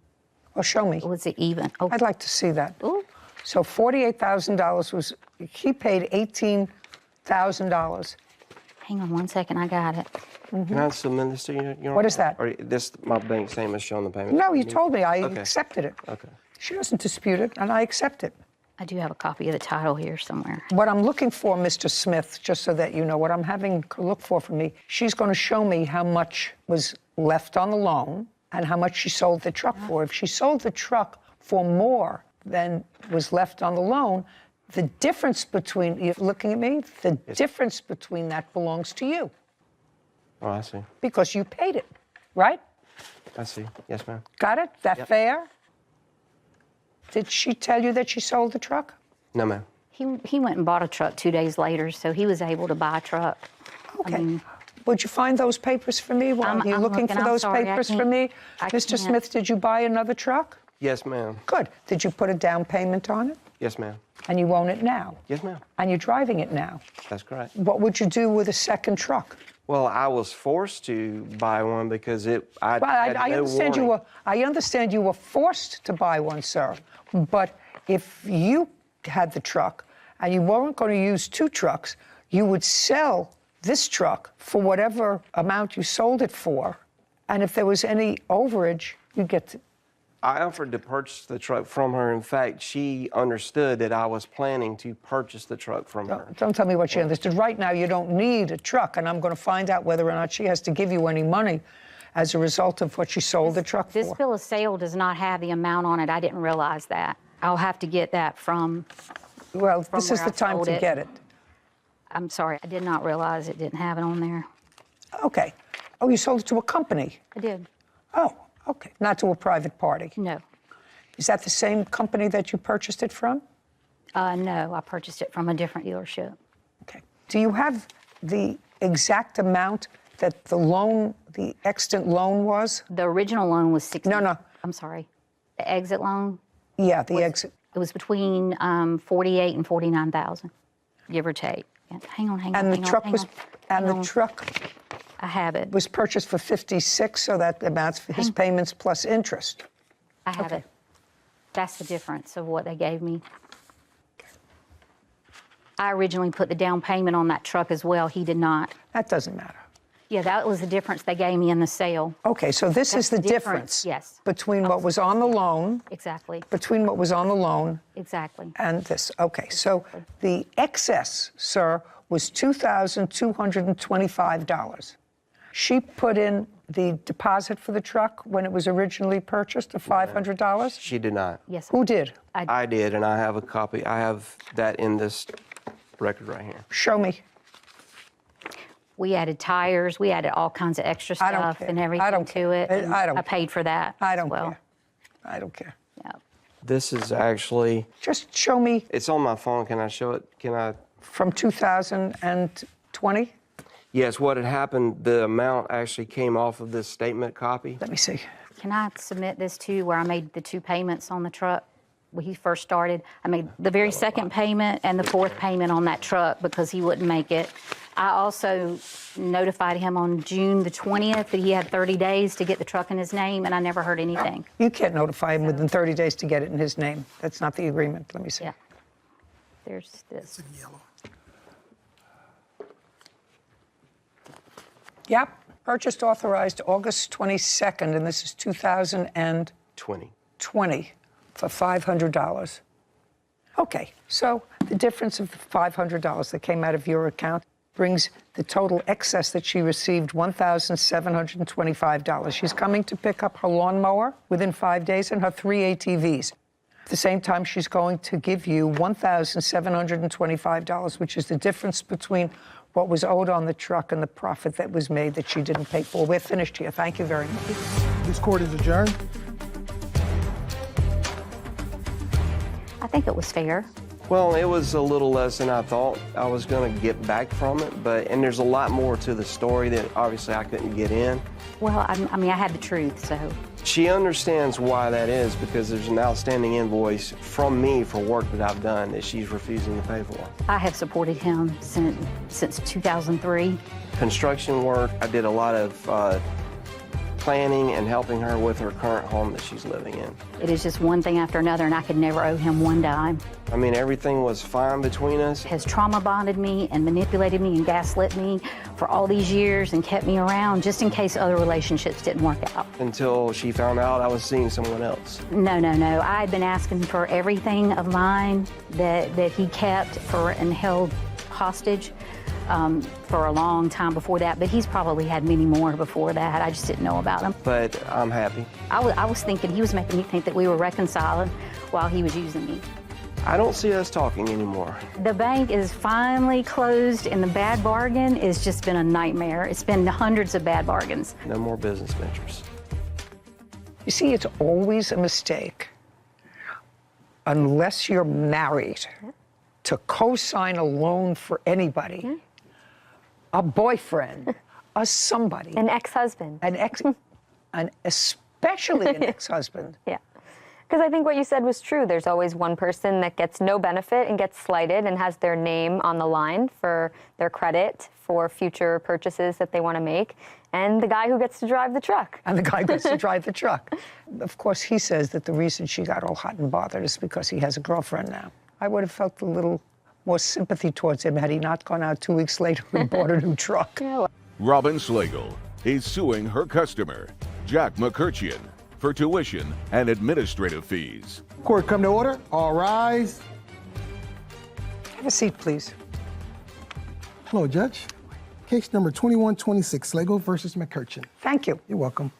Well, show me. It was even. Oh. I'd like to see that. Ooh. So $48,000 was, he paid $18,000. Hang on 1 second, I got it. Can I submit this to you? What is that? Or this, my bank statement showing the payment? No, you told me. I Okay. accepted it. Okay. She doesn't dispute it, and I accept it. I do have a copy of the title here somewhere. What I'm looking for, Mr. Smith, just so that you know, what I'm having her look for me, she's going to show me how much was left on the loan and how much she sold the truck for. If she sold the truck for more than was left on the loan, the difference between, you're looking at me, the difference between that belongs to you. Oh, I see. Because you paid it, right? I see. Yes, ma'am. Got it? That fair? Did she tell you that she sold the truck? No, ma'am. He went and bought a truck 2 days later, so he was able to buy a truck. Okay. Would you find those papers for me while you're I'm looking for I'm those sorry, papers for me? Mr. can't. Smith, did you buy another truck? Yes, ma'am. Good. Did you put a down payment on it? Yes, ma'am. And you own it now? Yes, ma'am. And you're driving it now? That's correct. What would you do with a second truck? Well, I was forced to buy one because I had I no understand warning. I understand you were forced to buy one, sir. But if you had the truck and you weren't going to use 2 trucks, you would sell this truck for whatever amount you sold it for. And if there was any overage, you'd get to. I offered to purchase the truck from her. In fact, she understood that I was planning to purchase the truck from her. Don't tell me what she understood. Right now, you don't need a truck, and I'm going to find out whether or not she has to give you any money as a result of what she sold the truck for. This bill of sale does not have the amount on it. I didn't realize that. I'll have to get that from. Well, this is the time to get it. I'm sorry, I did not realize it didn't have it on there. Okay. Oh, you sold it to a company? I did. Oh, okay. Not to a private party? No. Is that the same company that you purchased it from? No, I purchased it from a different dealership. Okay. Do you have the exact amount that the loan, the extant loan was? The original loan was 60. No. I'm sorry. The exit loan? Yeah, the exit. It was between 48 and 49,000, give or take. Yeah, hang on. And the truck was, and the truck I have it. was purchased for 56, so that amounts for his payments plus interest. I have it. That's the difference of what they gave me. I originally put the down payment on that truck as well. He did not. That doesn't matter. Yeah, that was the difference they gave me in the sale. Okay, so this is the difference. Yes. Between what was on the loan. Exactly. Between what was on the loan. Exactly. And this. Okay, so the excess, sir, was $2,225. She put in the deposit for the truck when it was originally purchased of $500? She did not. Yes. Who did? I did, and I have a copy. I have that in this record right here. Show me. We added tires, we added all kinds of extra I don't stuff care. and I everything don't to care. it. and I don't I paid for that I as don't well. care. I don't care. Yeah. This is actually, Just show me it's on my phone. Can I show it? Can I? from 2020. Yes, what had happened, the amount actually came off of this statement copy. Let me see. Can I submit this to you where I made the 2 payments on the truck when he first started? I made the very second payment and the 4th payment on that truck because he wouldn't make it. I also notified him on June the 20th that he had 30 days to get the truck in his name, and I never heard anything. You can't notify him within 30 days to get it in his name. That's not the agreement. Let me see. Yeah. There's this. Yellow. Yep. Purchased authorized August 22nd, and this is 2020 20. for $500. Okay, so the difference of $500 that came out of your account brings the total excess that she received $1,725. She's coming to pick up her lawnmower within 5 days and her 3 ATVs. At the same time, she's going to give you $1,725, which is the difference between what was owed on the truck and the profit that was made that she didn't pay for. We're finished here. Thank you very much. This court is adjourned. I think it was fair. Well, it was a little less than I thought I was going to get back from it, and there's a lot more to the story that obviously I couldn't get in. Well, I mean, I had the truth, so. She understands why that is because there's an outstanding invoice from me for work that I've done that she's refusing to pay for. I have supported him since 2003. Construction work, I did a lot of planning and helping her with her current home that she's living in. It is just one thing after another, and I could never owe him one dime. I mean, everything was fine between us. Has trauma bonded me and manipulated me and gaslit me for all these years and kept me around just in case other relationships didn't work out. Until she found out I was seeing someone else. No. I had been asking for everything of mine that he kept and held hostage for a long time before that, but he's probably had many more before that. I just didn't know about them. But I'm happy. I was thinking he was making me think that we were reconciling while he was using me. I don't see us talking anymore. The bank is finally closed, and the bad bargain has just been a nightmare. It's been hundreds of bad bargains. No more business ventures. You see, it's always a mistake, unless you're married, to co-sign a loan for anybody, a boyfriend, a somebody. An ex-husband. Especially an ex-husband. Yeah. Because I think what you said was true. There's always one person that gets no benefit and gets slighted and has their name on the line for their credit for future purchases that they want to make, and the guy who gets to drive the truck. And the guy gets to drive the truck. Of course, he says that the reason she got all hot and bothered is because he has a girlfriend now. I would have felt a little more sympathy towards him had he not gone out 2 weeks later and bought a new truck. Robin Slagle is suing her customer, Jack McCurcheon, for tuition and administrative fees. Court come to order. All rise. Have a seat, please. Hello, Judge. Case number 2126, Slagle versus McCurcheon. Thank you. You're welcome.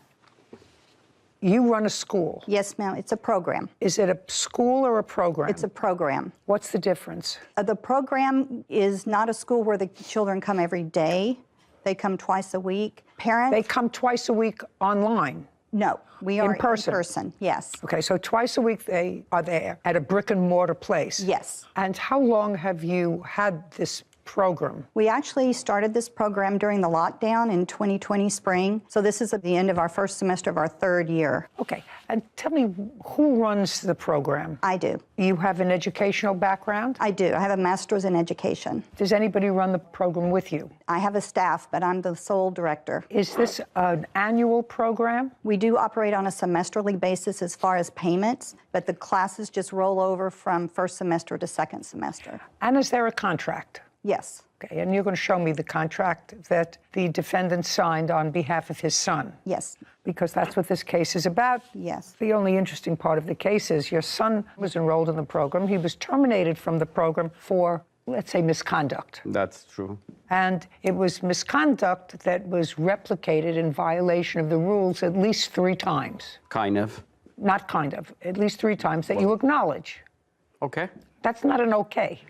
You run a school. Yes, ma'am. It's a program. Is it a school or a program? It's a program. What's the difference? The program is not a school where the children come every day. They come twice a week. Parents? They come twice a week online. No, we are in person. In person, yes. Okay, so twice a week they are there at a brick and mortar place. Yes. And how long have you had this program? We actually started this program during the lockdown in 2020 spring. So this is at the end of our first semester of our 3rd year. Okay, and tell me, who runs the program? I do. You have an educational background? I do. I have a master's in education. Does anybody run the program with you? I have a staff, but I'm the sole director. Is this an annual program? We do operate on a semesterly basis as far as payments, but the classes just roll over from first semester to second semester. And is there a contract? Yes. Okay, and you're going to show me the contract that the defendant signed on behalf of his son? Yes. Because that's what this case is about. Yes. The only interesting part of the case is your son was enrolled in the program. He was terminated from the program for let's say, misconduct. That's true. And it was misconduct that was replicated in violation of the rules at least 3 times. Kind of. Not kind of, at least 3 times that you acknowledge. Okay. That's not an okay.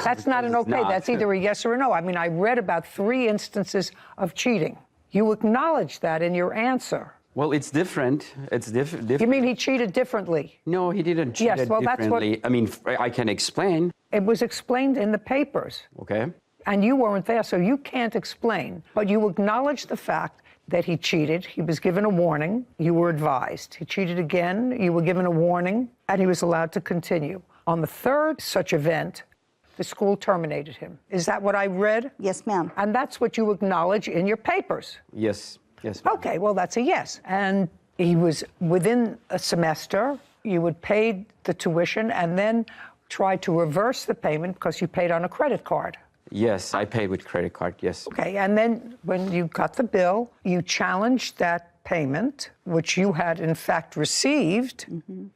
That's not an okay. not. That's either a yes or a no. I mean, I read about 3 instances of cheating. You acknowledge that in your answer. Well, it's different. It's different. You mean he cheated differently? No, he didn't cheat Yes, well, that's what- differently. I mean, I can explain. It was explained in the papers. Okay. And you weren't there, so you can't explain. But you acknowledge the fact that he cheated. He was given a warning. You were advised. He cheated again. You were given a warning, and he was allowed to continue. On the 3rd such event, the school terminated him. Is that what I read? Yes, ma'am. And that's what you acknowledge in your papers. Yes. Yes. Okay, well, that's a yes. And he was within a semester. You would pay the tuition and then try to reverse the payment because you paid on a credit card. Yes, I paid with credit card. Yes. Okay, and then when you got the bill, you challenged that payment, which you had in fact received,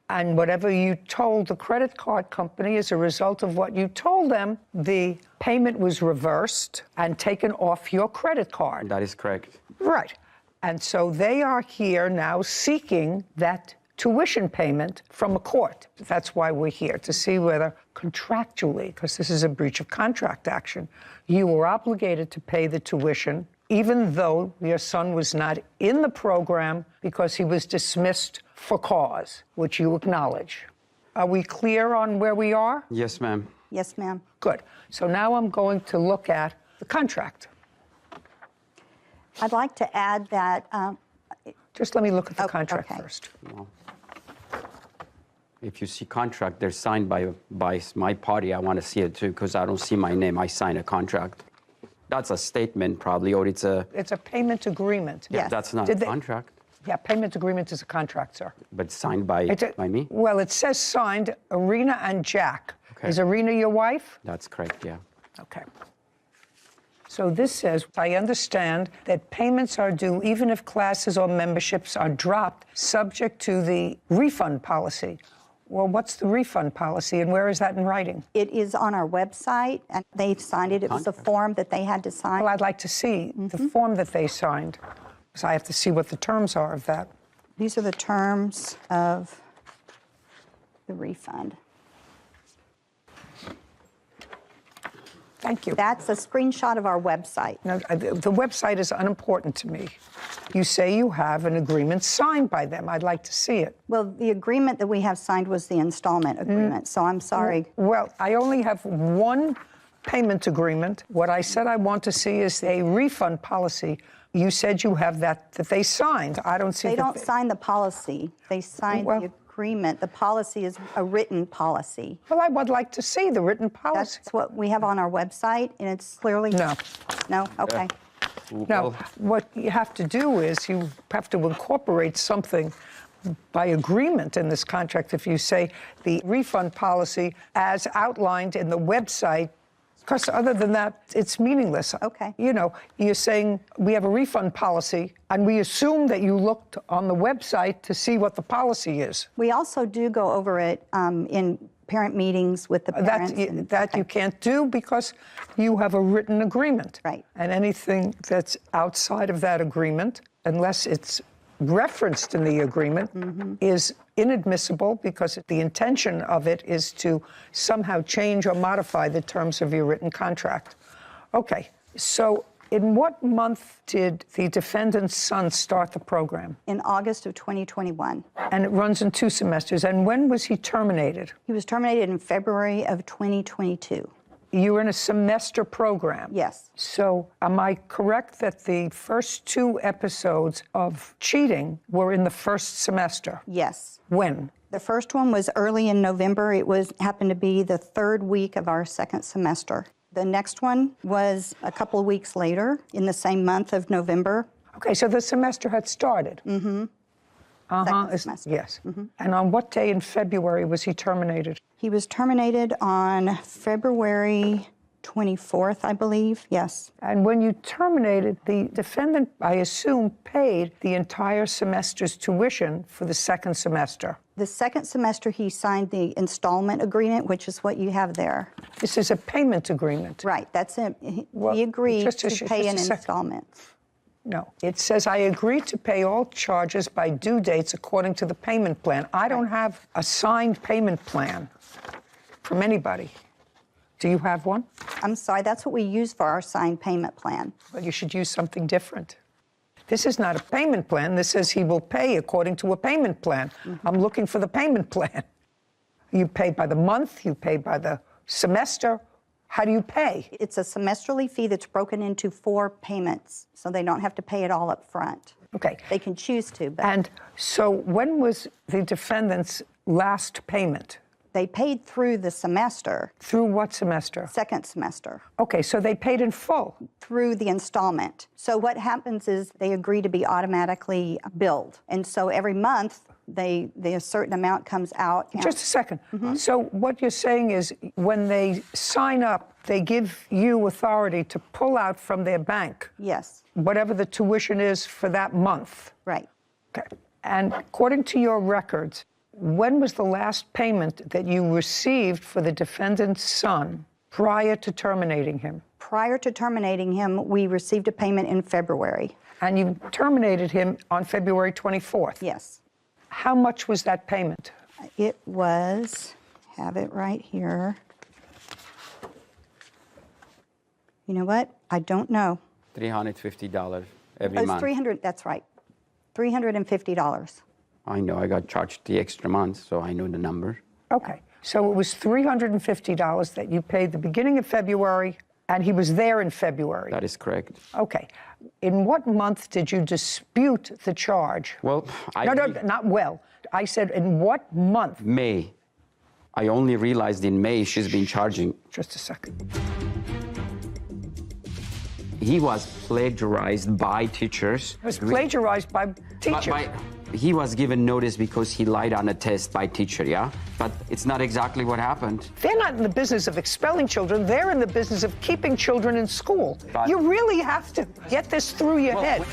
and whatever you told the credit card company as a result of what you told them, the payment was reversed and taken off your credit card. That is correct. Right. And so they are here now seeking that tuition payment from a court. That's why we're here, to see whether contractually, because this is a breach of contract action, you were obligated to pay the tuition, even though your son was not in the program because he was dismissed for cause, which you acknowledge. Are we clear on where we are? Yes, ma'am. Yes, ma'am. Good. So now I'm going to look at the contract. I'd like to add that. Just let me look at the contract first. Well, if you see contract, they're signed by my party. I want to see it too, because I don't see my name. I sign a contract. That's a statement, probably, or it's a. It's a payment agreement. Yeah, that's not a contract. Yeah, payment agreement is a contract, sir. But signed by me? Well, it says signed, Arena and Jack. Okay. Is Arena your wife? That's correct, yeah. Okay. So this says, I understand that payments are due even if classes or memberships are dropped, subject to the refund policy. Well, what's the refund policy, and where is that in writing? It is on our website, and they signed it. It was a form that they had to sign. Well, I'd like to see the form that they signed, because I have to see what the terms are of that. These are the terms of the refund. Thank you. That's a screenshot of our website. Now, the website is unimportant to me. You say you have an agreement signed by them. I'd like to see it. Well, the agreement that we have signed was the installment agreement, so I'm sorry. Well, I only have one payment agreement. What I said I want to see is a refund policy. You said you have that they signed. I don't see They that don't sign the policy. They sign the agreement. The policy is a written policy. Well, I would like to see the written policy. That's what we have on our website, and it's clearly... No. No? Okay. No, what you have to do is you have to incorporate something by agreement in this contract. If you say the refund policy as outlined in the website, because other than that, it's meaningless. Okay. You know, you're saying we have a refund policy, and we assume that you looked on the website to see what the policy is. We also do go over it in parent meetings with the parents. That you can't do because you have a written agreement. Right. And anything that's outside of that agreement, unless it's referenced in the agreement, is inadmissible because the intention of it is to somehow change or modify the terms of your written contract. Okay, so in what month did the defendant's son start the program? In August of 2021. And it runs in 2 semesters. And when was he terminated? He was terminated in February of 2022. You were in a semester program? Yes. So am I correct that the first 2 episodes of cheating were in the first semester? Yes. When? The first one was early in November. It happened to be the 3rd week of our 2nd semester. The next one was a couple of weeks later in the same month of November. Okay, so the semester had started? Mm-hmm. Second semester. Yes. And on what day in February was he terminated? He was terminated on February 24th, I believe, yes. And when you terminated, the defendant, I assume, paid the entire semester's tuition for the 2nd semester. The second semester, he signed the installment agreement, which is what you have there. This is a payment agreement. Right, that's it. Well, He agreed just to pay in installments. No, it says, I agree to pay all charges by due dates according to the payment plan. I don't have a signed payment plan from anybody. Do you have one? I'm sorry, that's what we use for our signed payment plan. Well, you should use something different. This is not a payment plan. This says he will pay according to a payment plan. I'm looking for the payment plan. You pay by the month, you pay by the semester. How do you pay? It's a semesterly fee that's broken into 4 payments, so they don't have to pay it all up front. Okay. They can choose to, but And so when was the defendant's last payment? they paid through the semester, Through what semester? second semester, Okay, so they paid in full. through the installment. So what happens is they agree to be automatically billed. And so every month, a certain amount comes out. and- Just a second. So what you're saying is when they sign up, they give you authority to pull out from their bank Yes, whatever the tuition is for that month. right. Okay. And according to your records, when was the last payment that you received for the defendant's son prior to terminating him? Prior to terminating him, we received a payment in February. And you terminated him on February 24th. Yes. How much was that payment? It was, have it right here. You know what? I don't know. $350 every It was month. 300, that's right. $350. I know I got charged the extra month, so I know the number. Okay. So it was $350 that you paid the beginning of February, and he was there in February. That is correct. Okay. In what month did you dispute the charge? Well, No, not well. I said, in what month? May. I only realized in May she's been charging. Just a second. He was plagiarized by teachers. It was plagiarized by teachers. He was given notice because he lied on a test by teacher, yeah? But it's not exactly what happened. They're not in the business of expelling children. They're in the business of keeping children in school. But- You really have to get this through your head.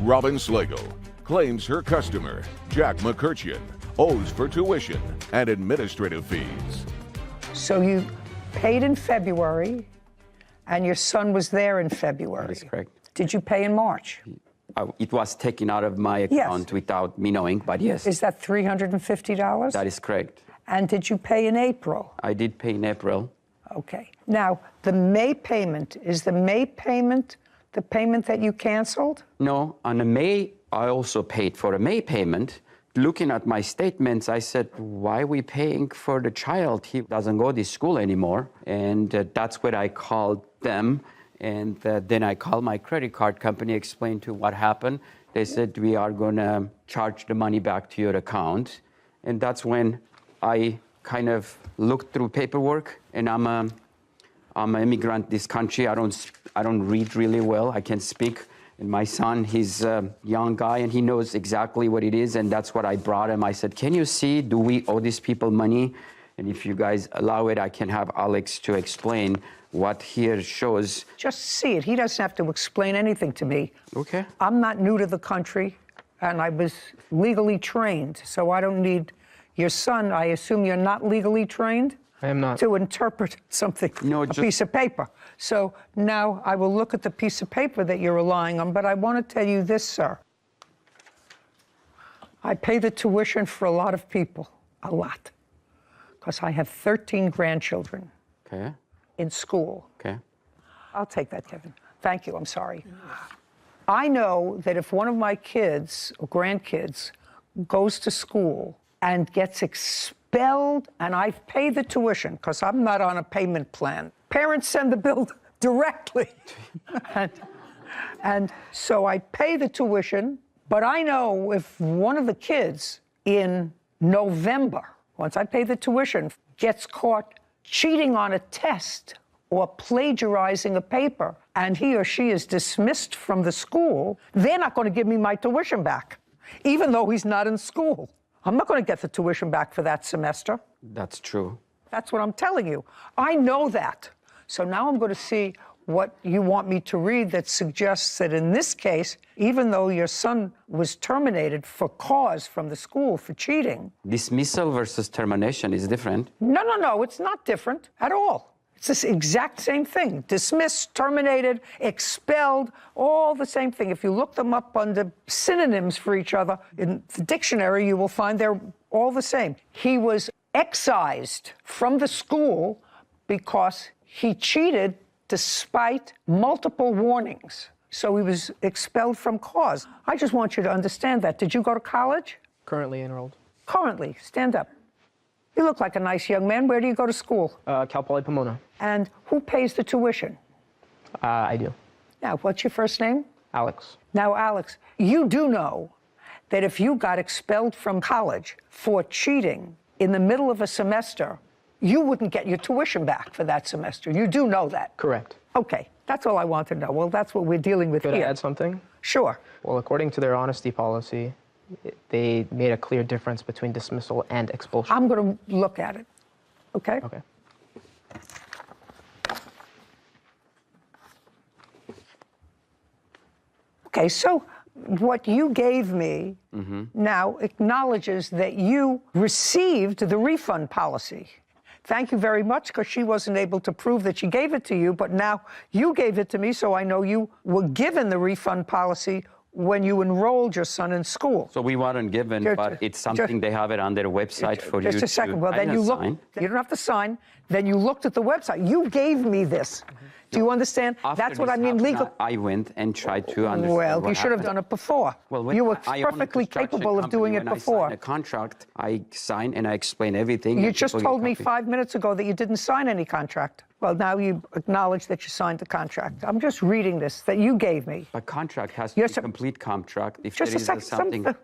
Robin Slagle claims her customer, Jack McCurcheon, owes for tuition and administrative fees. So you paid in February, and your son was there in February. That is correct. Did you pay in March? It was taken out of my Yes. account without me knowing, but yes, Is that $350? that is correct. And did you pay in April? I did pay in April. Okay. Now, the May payment, is the May payment the payment that you canceled? No, on the May, I also paid for a May payment. Looking at my statements, I said, why are we paying for the child? He doesn't go to school anymore. And that's when I called them. And then I called my credit card company, explained to what happened. They said, we are going to charge the money back to your account. And that's when I kind of looked through paperwork, and I'm an immigrant in this country. I don't read really well. I can speak. And my son, he's a young guy, and he knows exactly what it is. And that's what I brought him. I said, can you see, do we owe these people money? And if you guys allow it, I can have Alex to explain what here shows. Just see it. He doesn't have to explain anything to me. Okay. I'm not new to the country, and I was legally trained, so I don't need your son. I assume you're not legally trained? I am not. To interpret something, a piece of paper. So now I will look at the piece of paper that you're relying on, but I want to tell you this, sir. I pay the tuition for a lot of people, a lot, because I have 13 grandchildren Okay. in school. Okay. I'll take that, Kevin. Thank you, I'm sorry. I know that if one of my kids or grandkids goes to school and gets expelled, and I've paid the tuition, because I'm not on a payment plan. Parents send the bill directly. and so I pay the tuition, but I know if one of the kids in November, once I pay the tuition, gets caught cheating on a test or plagiarizing a paper, and he or she is dismissed from the school, they're not going to give me my tuition back, even though he's not in school. I'm not going to get the tuition back for that semester. That's true. That's what I'm telling you. I know that. So now I'm going to see what you want me to read that suggests that in this case, even though your son was terminated for cause from the school for cheating. Dismissal versus termination is different. No, it's not different at all. It's this exact same thing. Dismissed, terminated, expelled, all the same thing. If you look them up under synonyms for each other in the dictionary, you will find they're all the same. He was excised from the school because he cheated despite multiple warnings. So he was expelled from cause. I just want you to understand that. Did you go to college? Currently enrolled. Currently. Stand up. You look like a nice young man. Where do you go to school? Cal Poly Pomona. And who pays the tuition? I do. Now, what's your first name? Alex. Now, Alex, you do know that if you got expelled from college for cheating in the middle of a semester, you wouldn't get your tuition back for that semester. You do know that? Correct. Okay, that's all I want to know. Well, that's what we're dealing with Could here. I add something? Sure. Well, according to their honesty policy, they made a clear difference between dismissal and expulsion. I'm going to look at it. Okay? Okay. Okay, so what you gave me now acknowledges that you received the refund policy. Thank you very much, because she wasn't able to prove that she gave it to you, but now you gave it to me, so I know you were given the refund policy when you enrolled your son in school. So we weren't given, but it's something they have it on their website for you to... Just a second. Well, I then you didn't look. sign. You don't have to sign. Then you looked at the website. You gave me this. Do you understand? After That's what this I mean, happened, legal. I went and tried to understand. Well, what you should have happened. done it before. Well, You were I own a perfectly construction capable of company. doing it When before. I signed a contract, I signed and I explained everything. You and just people told get me copies. 5 minutes ago that you didn't sign any contract. Well, now you acknowledge that you signed the contract. I'm just reading this that you gave me. A contract has to be a complete contract. If Just there a is second. something...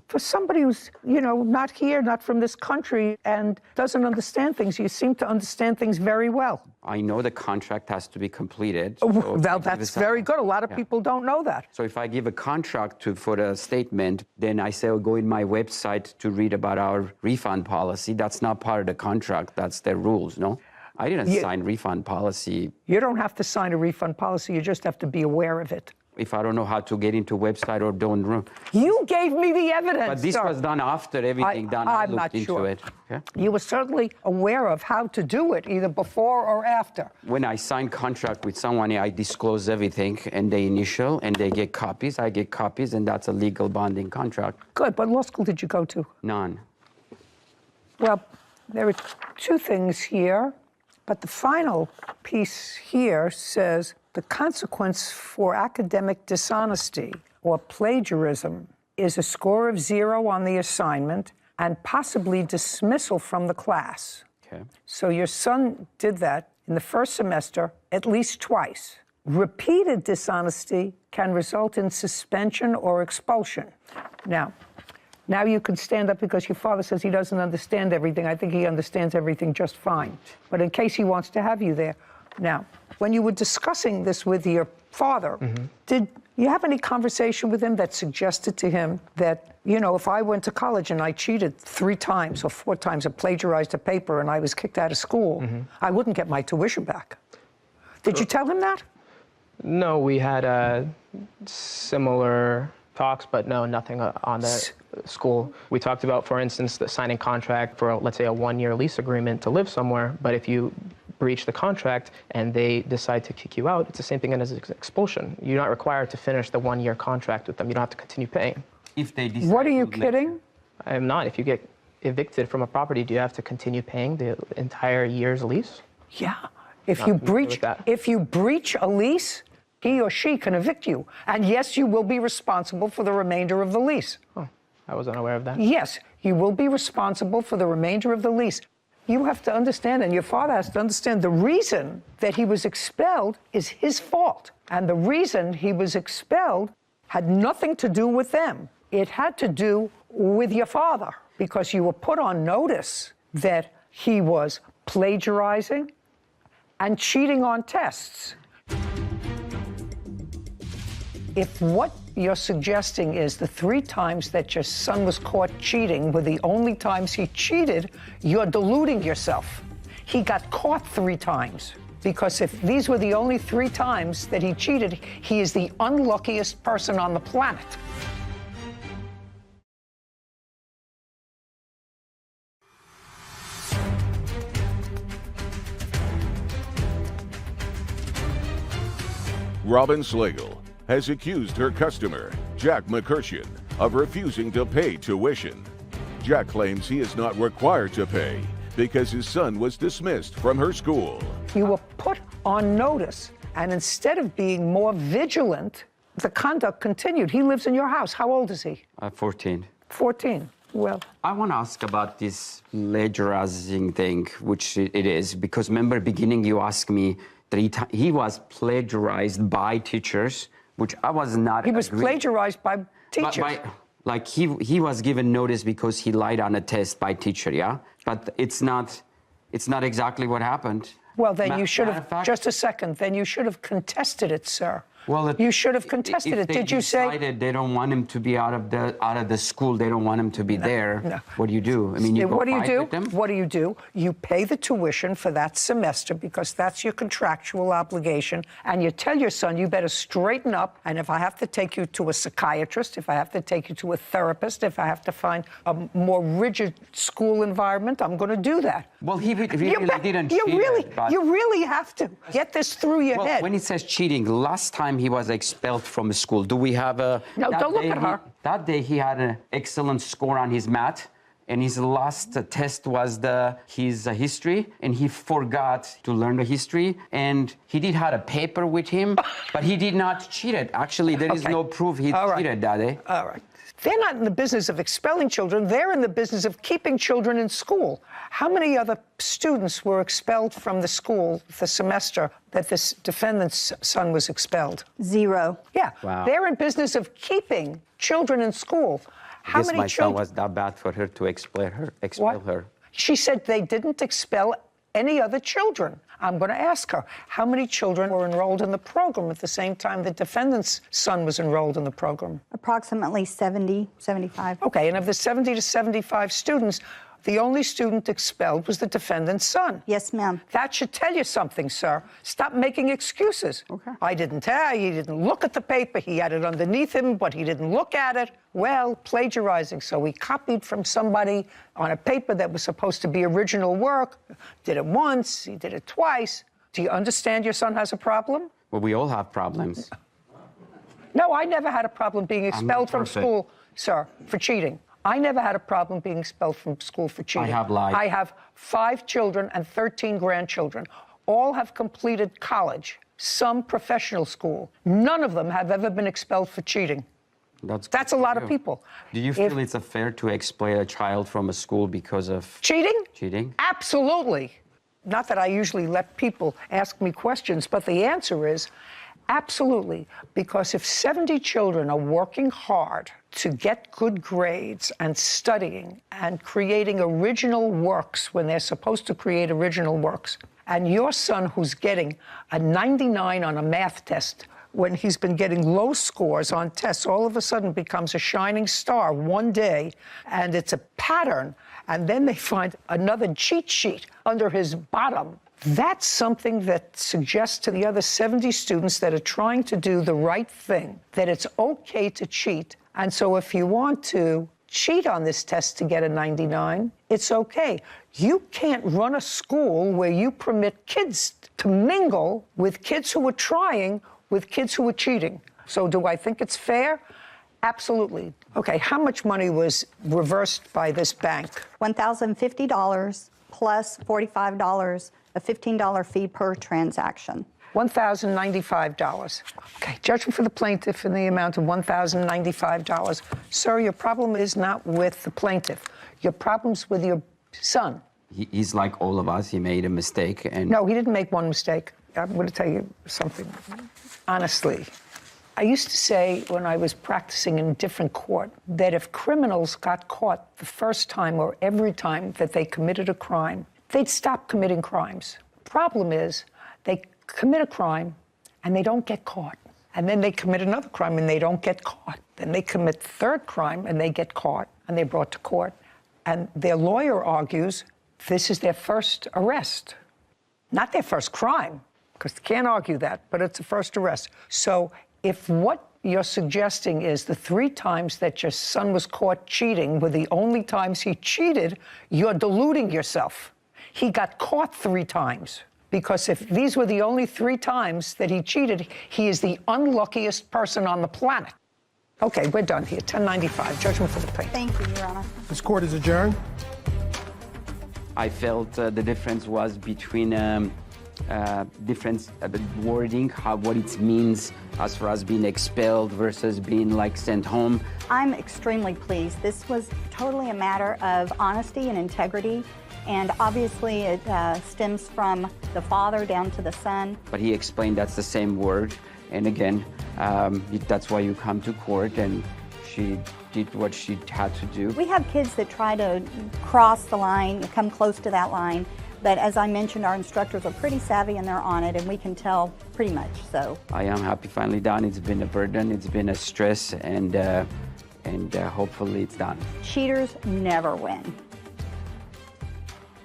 For somebody who's, not here, not from this country, and doesn't understand things, you seem to understand things very well. I know the contract has to be completed. Well, that's very good. A lot of people don't know that. So if I give a contract for a statement, then I say, go in my website to read about our refund policy. That's not part of the contract. That's their rules, no? I didn't sign refund policy. You don't have to sign a refund policy. You just have to be aware of it. If I don't know how to get into website or don't know. You gave me the evidence. But this was done after everything done. I I'm looked not into sure. it. Okay? You were certainly aware of how to do it, either before or after. When I sign contract with someone, I disclose everything, and they initial, and they get copies. I get copies, and that's a legal bonding contract. Good. What law school did you go to? None. Well, there are two things here, but the final piece here says the consequence for academic dishonesty or plagiarism is a score of 0 on the assignment and possibly dismissal from the class. Okay. So your son did that in the first semester at least twice. Repeated dishonesty can result in suspension or expulsion. Now you can stand up because your father says he doesn't understand everything. I think he understands everything just fine. But in case he wants to have you there. Now, when you were discussing this with your father, did you have any conversation with him that suggested to him that, if I went to college and I cheated 3 times or 4 times, I plagiarized a paper and I was kicked out of school, I wouldn't get my tuition back? Did you tell him that? No, we had similar talks, but no, nothing on the school. We talked about, for instance, the signing contract for, let's say, a 1-year lease agreement to live somewhere, but if you breach the contract and they decide to kick you out, it's the same thing as expulsion. You're not required to finish the 1-year contract with them. You don't have to continue paying. If they decide What are you kidding? I am not. If you get evicted from a property, do you have to continue paying the entire year's lease? Yeah. If you breach a lease, he or she can evict you. And yes, you will be responsible for the remainder of the lease. Oh, I was unaware of that. Yes, you will be responsible for the remainder of the lease. You have to understand, and your father has to understand, the reason that he was expelled is his fault. And the reason he was expelled had nothing to do with them. It had to do with your father, because you were put on notice that he was plagiarizing and cheating on tests. If what you're suggesting is the 3 times that your son was caught cheating were the only times he cheated, you're deluding yourself. he got caught 3 times. Because if these were the only 3 times that he cheated, he is the unluckiest person on the planet. Robin Slagle has accused her customer, Jack McCurshan, of refusing to pay tuition. Jack claims he is not required to pay because his son was dismissed from her school. You were put on notice, and instead of being more vigilant, the conduct continued. He lives in your house. How old is he? 14. 14. Well, I want to ask about this plagiarizing thing, which it is, because remember beginning you asked me that he was plagiarized by teachers, which I was not. He was plagiarized by teachers. Like he was given notice because he lied on a test by teacher, yeah? But it's not exactly what happened. Well, then you should have, just a second, then you should have contested it, sir. Well, you should have contested it. Did you say? If they don't want him to be out of the school, they don't want him to be there. No. What do you do? I mean, you go what do you fight do? with them? What do you do? You pay the tuition for that semester because that's your contractual obligation, and you tell your son you better straighten up. And if I have to take you to a psychiatrist, if I have to take you to a therapist, if I have to find a more rigid school environment, I'm going to do that. Well, he really didn't cheat. You really have to get this through your head. When he says cheating, last time he was expelled from the school. Do we have a... No, don't look at her. That day he had an excellent score on his math, and his last test was his history, and he forgot to learn the history, and he did have a paper with him, but he did not cheat it. Actually, there is no proof he cheated that day. All right. They're not in the business of expelling children. They're in the business of keeping children in school. How many other students were expelled from the school the semester that this defendant's son was expelled? 0. Yeah. Wow. They're in business of keeping children in school. I guess my son was that bad for her to expel her. She said they didn't expel any other children. I'm going to ask her, how many children were enrolled in the program at the same time the defendant's son was enrolled in the program? Approximately 70, 75. Okay, and of the 70 to 75 students, the only student expelled was the defendant's son. Yes, ma'am. That should tell you something, sir. Stop making excuses. Okay. I didn't tell you, he didn't look at the paper, he had it underneath him, but he didn't look at it. Well, plagiarizing, so he copied from somebody on a paper that was supposed to be original work, did it once, he did it twice. Do you understand your son has a problem? Well, we all have problems. No, I never had a problem being expelled from school, sir, for cheating. I never had a problem being expelled from school for cheating. I have lied. I have 5 children and 13 grandchildren. All have completed college, some professional school. None of them have ever been expelled for cheating. That's a lot of people. Do you feel it's fair to expel a child from a school because of cheating? Cheating? Absolutely. Not that I usually let people ask me questions, but the answer is absolutely. Because if 70 children are working hard to get good grades and studying and creating original works when they're supposed to create original works, and your son who's getting a 99 on a math test when he's been getting low scores on tests, all of a sudden becomes a shining star one day, and it's a pattern, and then they find another cheat sheet under his bottom. That's something that suggests to the other 70 students that are trying to do the right thing, that it's okay to cheat. And so if you want to cheat on this test to get a 99, it's okay. You can't run a school where you permit kids to mingle with kids who are trying with kids who are cheating. So do I think it's fair? Absolutely. Okay, how much money was reversed by this bank? $1,050 plus $45, a $15 fee per transaction. $1,095. Okay, judgment for the plaintiff in the amount of $1,095. Sir, your problem is not with the plaintiff. Your problem's with your son. He's like all of us. He made a mistake. And no, he didn't make one mistake. I'm going to tell you something. Honestly, I used to say when I was practicing in a different court that if criminals got caught the first time or every time that they committed a crime, they'd stop committing crimes. The problem is they commit a crime and they don't get caught. And then they commit another crime and they don't get caught. Then they commit the third crime and they get caught and they're brought to court. And their lawyer argues This is their first arrest. Not their first crime, because they can't argue that, but it's a first arrest. So if what you're suggesting is the 3 times that your son was caught cheating were the only times he cheated, you're deluding yourself. He got caught 3 times. Because if these were the only 3 times that he cheated, he is the unluckiest person on the planet. Okay, we're done here. 1095, judgment for the plaintiff. Thank you, Your Honor. This court is adjourned. I felt the difference was between different wording, what it means as far as being expelled versus being like sent home. I'm extremely pleased. This was totally a matter of honesty and integrity. And obviously it stems from the father down to the son. But he explained that's the same word. And again, that's why you come to court, and she did what she had to do. We have kids that try to cross the line, come close to that line. But as I mentioned, our instructors are pretty savvy and they're on it, and we can tell pretty much so. I am happy finally done. It's been a burden, it's been a stress, and hopefully it's done. Cheaters never win.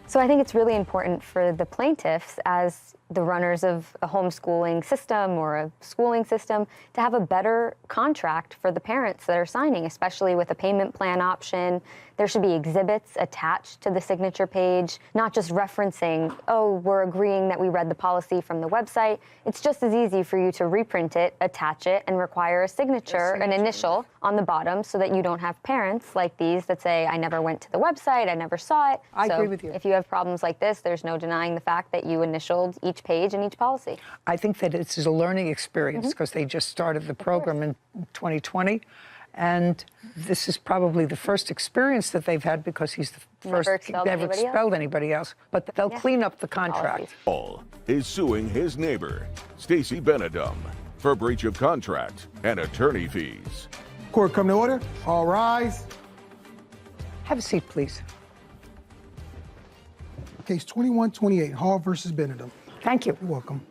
So I think it's really important for the plaintiffs, as the runners of a homeschooling system or a schooling system, to have a better contract for the parents that are signing, especially with a payment plan option. There should be exhibits attached to the signature page, not just referencing, oh, we're agreeing that we read the policy from the website. It's just as easy for you to reprint it, attach it, and require a signature, an initial on the bottom, so that you don't have parents like these that say, I never went to the website, I never saw it. I agree with you. If you have problems like this, there's no denying the fact that you initialed each page and each policy. I think that this is a learning experience because they just started the program in 2020. And this is probably the first experience that they've had because he's the first never expelled anybody else. But they'll clean up the contract. Paul is suing his neighbor, Stacy Benedum, for breach of contract and attorney fees. Court come to order. All rise. Have a seat, please. Case 2128, Hall versus Benedum. Thank you. You're welcome.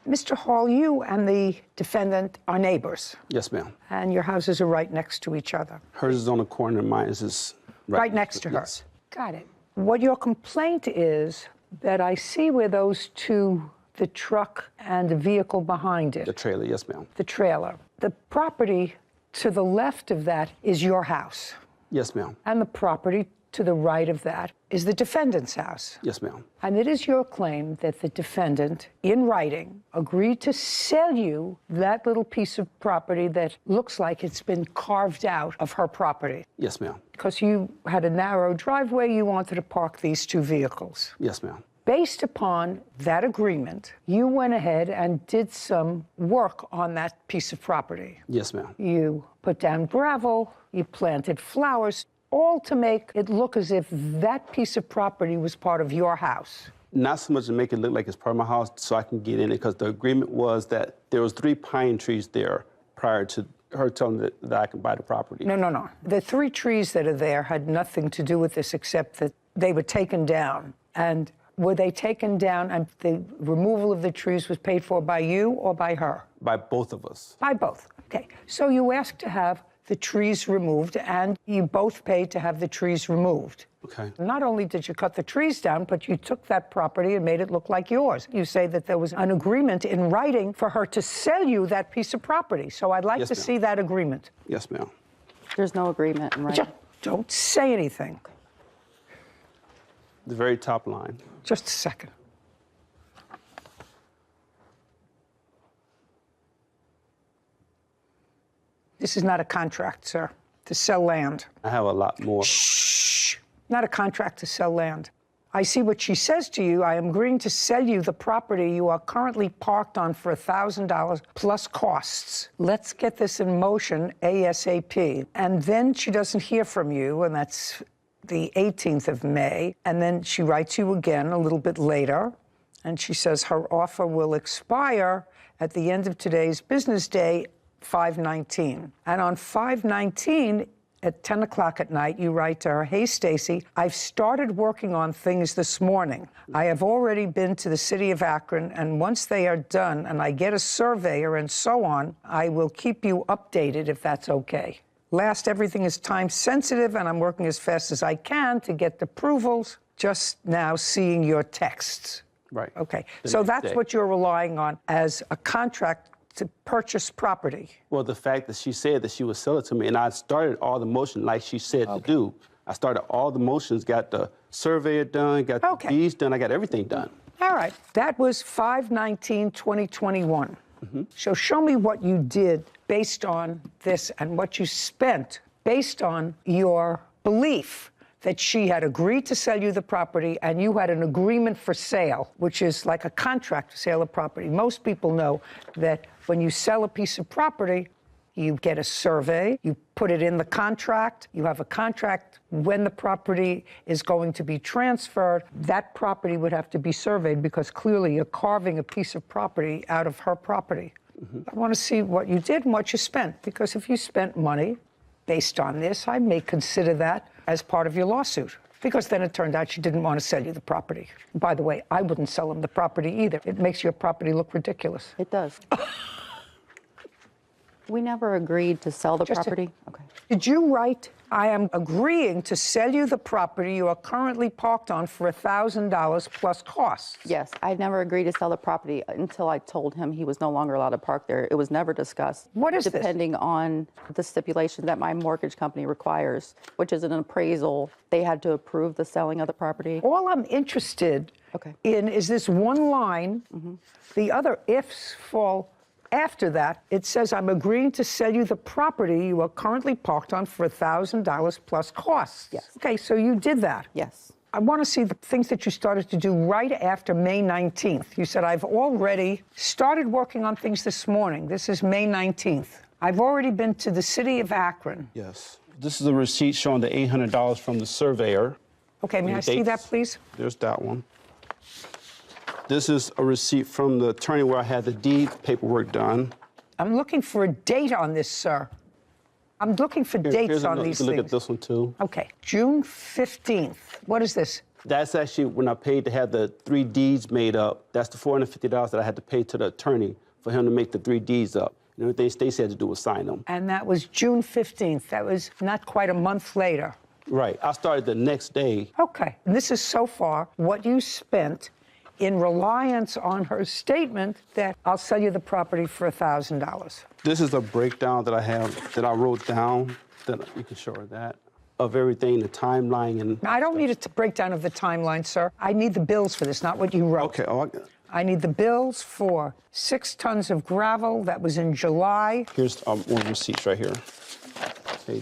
Mr. Hall, you and the defendant are neighbors. Yes, ma'am. And your houses are right next to each other. Hers is on the corner, mine is right next to her. Yes. Got it. What your complaint is that I see where those two, the truck and the vehicle behind it. The trailer, yes, ma'am. The trailer. The property to the left of that is your house. Yes, ma'am. And the property to the right of that is the defendant's house. Yes, ma'am. And it is your claim that the defendant, in writing, agreed to sell you that little piece of property that looks like it's been carved out of her property. Yes, ma'am. Because you had a narrow driveway, you wanted to park these two vehicles. Yes, ma'am. Based upon that agreement, you went ahead and did some work on that piece of property. Yes, ma'am. You put down gravel, you planted flowers, all to make it look as if that piece of property was part of your house. Not so much to make it look like it's part of my house so I can get in it, because the agreement was that there was 3 pine trees there prior to her telling me that I can buy the property. No. The 3 trees that are there had nothing to do with this except that they were taken down. And were they taken down and the removal of the trees was paid for by you or by her? By both of us. By both. Okay. So you asked to have the trees removed, and you both paid to have the trees removed. Okay. Not only did you cut the trees down, but you took that property and made it look like yours. You say that there was an agreement in writing for her to sell you that piece of property. So I'd like to see that agreement. Yes, ma'am. There's no agreement in writing. Don't say anything. The very top line. Just a second. This is not a contract, sir, to sell land. I have a lot more. Shh. Not a contract to sell land. I see what she says to you. I am agreeing to sell you the property you are currently parked on for $1,000 plus costs. Let's get this in motion ASAP. And then she doesn't hear from you, and that's the 18th of May. And then she writes you again a little bit later, and she says her offer will expire at the end of today's business day, 5/19. And on 5/19, at 10 o'clock at night, you write to her, hey, Stacy, I've started working on things this morning. I have already been to the city of Akron, and once they are done and I get a surveyor and so on, I will keep you updated if that's okay. Last, everything is time sensitive, and I'm working as fast as I can to get the approvals. just now seeing your texts. Right. Okay. The So next that's day. what you're relying on as a contract to purchase property. Well, the fact that she said that she would sell it to me, and I started all the motion like she said to do. I started all the motions, got the surveyor done, got the deeds done, I got everything done. All right. That was 5/19/2021. So show me what you did based on this and what you spent based on your belief that she had agreed to sell you the property and you had an agreement for sale, which is like a contract for sale of property. Most people know that when you sell a piece of property, you get a survey, you put it in the contract, you have a contract when the property is going to be transferred. That property would have to be surveyed because clearly you're carving a piece of property out of her property. I want to see what you did and what you spent, because if you spent money based on this, I may consider that as part of your lawsuit. Because then it turned out she didn't want to sell you the property. By the way, I wouldn't sell him the property either. It makes your property look ridiculous. It does. We never agreed to sell the property. Okay. Did you write, I am agreeing to sell you the property you are currently parked on for $1,000 plus costs? Yes, I never agreed to sell the property until I told him he was no longer allowed to park there. It was never discussed. What is this? Depending on the stipulation that my mortgage company requires, which is an appraisal, they had to approve the selling of the property. All I'm interested in is this one line. The other ifs fall after that. It says, I'm agreeing to sell you the property you are currently parked on for $1,000 plus costs. Yes. Okay, so you did that. Yes. I want to see the things that you started to do right after May 19th. You said, I've already started working on things this morning. This is May 19th. I've already been to the city of Akron. Yes. This is a receipt showing the $800 from the surveyor. Okay, may I see that, please? There's that one. This is a receipt from the attorney where I had the deed paperwork done. I'm looking for a date on this, sir. I'm looking for dates on these Look things. at this one too. Okay, June 15th. What is this? That's actually when I paid to have the 3 deeds made up. That's the $450 that I had to pay to the attorney for him to make the 3 deeds up. And everything Stacey had to do was sign them. And that was June 15th. That was not quite a month later. Right. I started the next day. Okay. And this is so far what you spent in reliance on her statement that I'll sell you the property for $1,000. This is a breakdown that I have, that I wrote down, that you can show her that, of everything, the timeline and... I don't need a breakdown of the timeline, sir. I need the bills for this, not what you wrote. Okay. I need the bills for 6 tons of gravel. That was in July. Here's one receipt right here. Okay.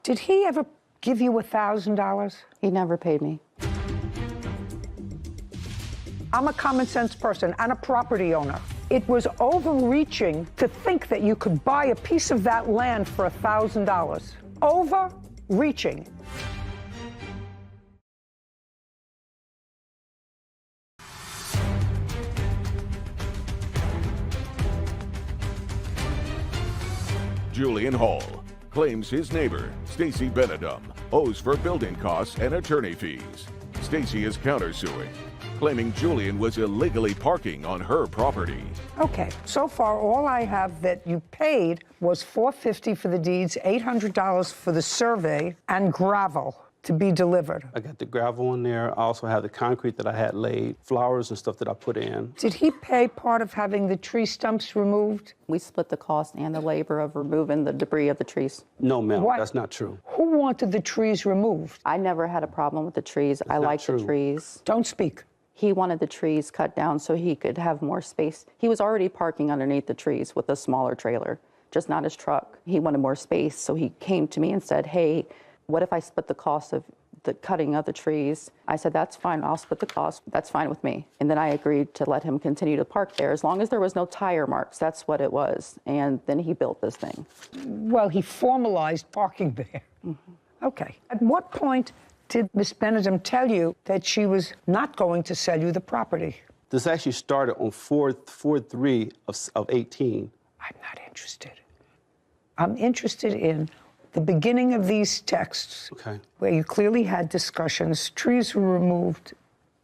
Did he ever give you $1,000? He never paid me. I'm a common sense person and a property owner. It was overreaching to think that you could buy a piece of that land for $1,000. Overreaching. Julian Hall claims his neighbor, Stacey Benedum, owes for building costs and attorney fees. Stacey is countersuing, claiming Julian was illegally parking on her property. Okay, so far all I have that you paid was $450 for the deeds, $800 for the survey, and gravel to be delivered. I got the gravel in there. I also have the concrete that I had laid, flowers and stuff that I put in. Did he pay part of having the tree stumps removed? We split the cost and the labor of removing the debris of the trees. No, ma'am, What? that's not true. Who wanted the trees removed? I never had a problem with the trees. I like the trees. Don't speak. He wanted the trees cut down so he could have more space. He was already parking underneath the trees with a smaller trailer, just not his truck. He wanted more space, so he came to me and said, hey, what if I split the cost of the cutting of the trees? I said, that's fine, I'll split the cost, that's fine with me. And then I agreed to let him continue to park there as long as there was no tire marks, that's what it was. And then he built this thing. Well, he formalized parking there. Okay. At what point did Miss Benedum tell you that she was not going to sell you the property? This actually started on 4/3 of 18. I'm not interested. I'm interested in the beginning of these texts, where you clearly had discussions, trees were removed.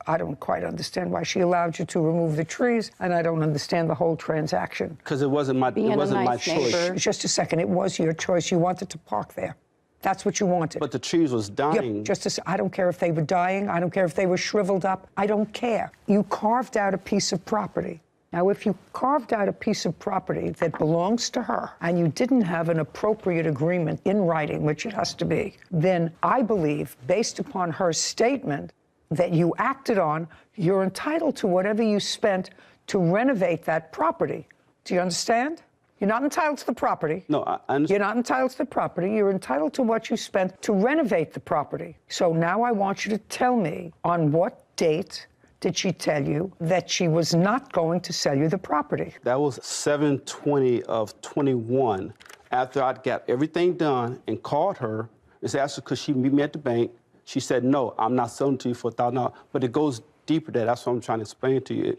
I don't quite understand why she allowed you to remove the trees, and I don't understand the whole transaction. Because it wasn't my choice. Just a second, it was your choice. You wanted to park there. That's what you wanted. But the trees was dying. Yeah, I don't care if they were dying. I don't care if they were shriveled up. I don't care. You carved out a piece of property. Now, if you carved out a piece of property that belongs to her and you didn't have an appropriate agreement in writing, which it has to be, then I believe, based upon her statement that you acted on, you're entitled to whatever you spent to renovate that property. Do you understand? You're not entitled to the property. No, I understand. You're not entitled to the property. You're entitled to what you spent to renovate the property. So now I want you to tell me, on what date did she tell you that she was not going to sell you the property? That was 7/20 of 21. After I got everything done and called her and asked her, could she meet me at the bank? She said, no, I'm not selling to you for $1,000. But it goes deeper than that. That's what I'm trying to explain to you.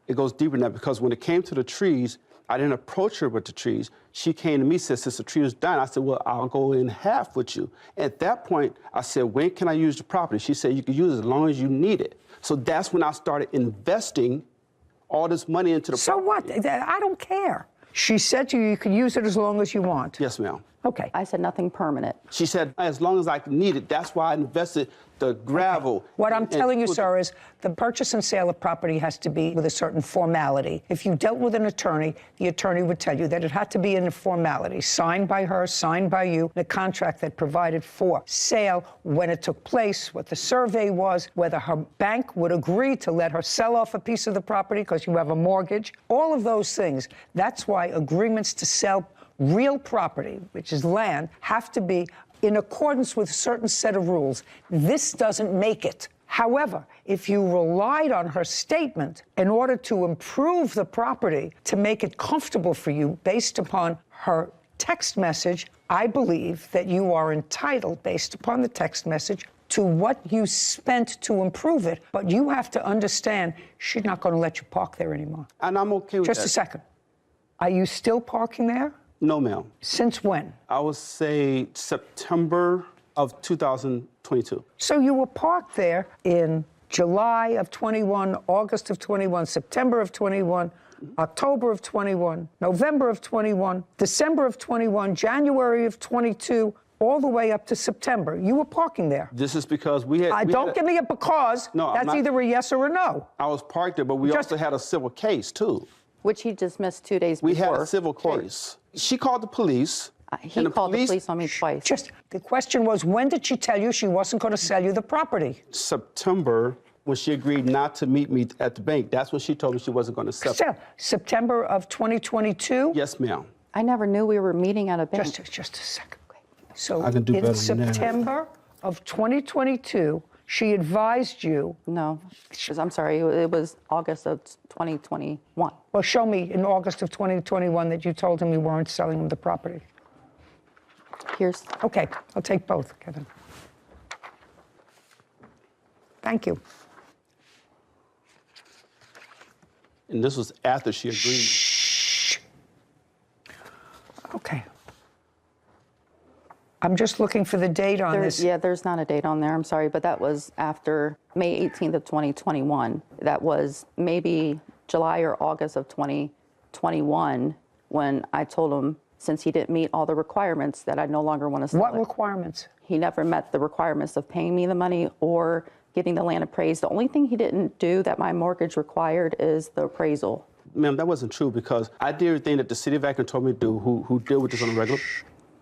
It goes deeper than that because when it came to the trees, I didn't approach her with the trees. She came to me and said, since the tree was dying, I said, well, I'll go in half with you. At that point, I said, when can I use the property? She said, you can use it as long as you need it. So that's when I started investing all this money into the property. So what? I don't care. She said to you, you can use it as long as you want. Yes, ma'am. Okay. I said nothing permanent. She said, as long as I need it. That's why I invested the gravel. Okay. What I'm telling you, sir, is the purchase and sale of property has to be with a certain formality. If you dealt with an attorney, the attorney would tell you that it had to be in a formality, signed by her, signed by you, a contract that provided for sale, when it took place, what the survey was, whether her bank would agree to let her sell off a piece of the property because you have a mortgage, all of those things. That's why agreements to sell real property, which is land, have to be in accordance with a certain set of rules. This doesn't make it. However, if you relied on her statement in order to improve the property, to make it comfortable for you based upon her text message, I believe that you are entitled, based upon the text message, to what you spent to improve it. But you have to understand, she's not going to let you park there anymore. And I'm okay with that. Just a second. Are you still parking there? No, ma'am. Since when? I would say September of 2022. So you were parked there in July of 21, August of 21, September of 21, October of 21, November of 21, December of 21, January of 22, all the way up to September. You were parking there. This is because we had... Don't give me a because. No, that's either a yes or a no. I was parked there, but we also had a civil case, too. Which he dismissed 2 days before. We had a civil case. She called the police. He called the police on me twice. The question was, when did she tell you she wasn't going to sell you the property? September, when she agreed not to meet me at the bank. That's when she told me she wasn't going to sell. September of 2022? Yes, ma'am. I never knew we were meeting at a bank. Just a second. So I can do better in than that. September of 2022, she advised you. No, I'm sorry, it was August of 2021. Well, show me in August of 2021 that you told him you weren't selling him the property. Here's. Okay, I'll take both, Kevin. Thank you. And this was after she agreed. Shh. Okay. I'm just looking for the date on this. Yeah, there's not a date on there, I'm sorry, but that was after May 18th of 2021. That was maybe July or August of 2021 when I told him, since he didn't meet all the requirements, that I no longer want to sell it. What requirements? He never met the requirements of paying me the money or getting the land appraised. The only thing he didn't do that my mortgage required is the appraisal. Ma'am, that wasn't true because I did everything that the city of Akron told me to do, who deal with this on a regular.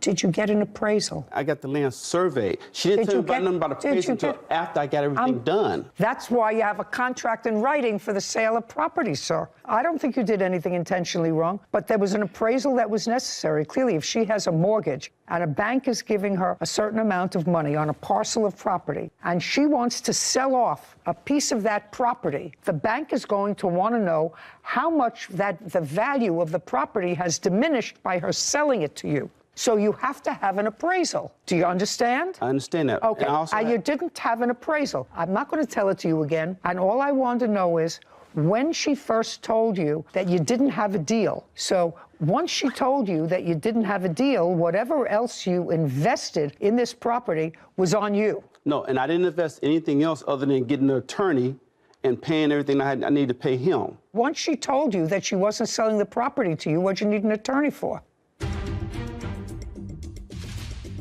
Did you get an appraisal? I got the land surveyed. She didn't tell me about nothing about appraisal until after I got everything done. That's why you have a contract in writing for the sale of property, sir. I don't think you did anything intentionally wrong, but there was an appraisal that was necessary. Clearly, if she has a mortgage and a bank is giving her a certain amount of money on a parcel of property, and she wants to sell off a piece of that property, the bank is going to want to know how much the value of the property has diminished by her selling it to you. So you have to have an appraisal. Do you understand? I understand that. Okay, and you didn't have an appraisal. I'm not going to tell it to you again. And all I want to know is when she first told you that you didn't have a deal. So once she told you that you didn't have a deal, whatever else you invested in this property was on you. No, and I didn't invest anything else other than getting an attorney and paying everything I needed to pay him. Once she told you that she wasn't selling the property to you, what'd you need an attorney for?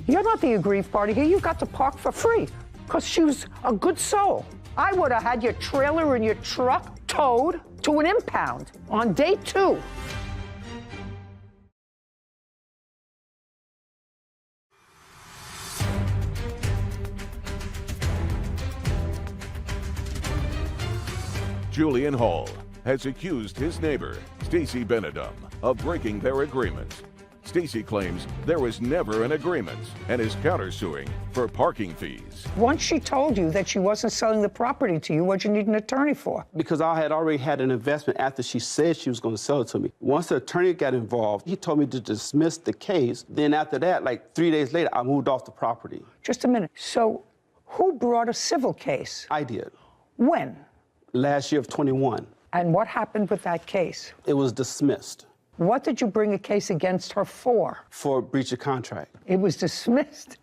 You're not the aggrieved party here. You got to park for free because she was a good soul. I would have had your trailer and your truck towed to an impound on day 2. Julian Hall has accused his neighbor, Stacy Benedum, of breaking their agreement. Stacy claims there was never an agreement and is countersuing for parking fees. Once she told you that she wasn't selling the property to you, what'd you need an attorney for? Because I had already had an investment after she said she was going to sell it to me. Once the attorney got involved, he told me to dismiss the case. Then after that, like 3 days later, I moved off the property. Just a minute. So who brought a civil case? I did. When? Last year of 21. And what happened with that case? It was dismissed. What did you bring a case against her for? For breach of contract. It was dismissed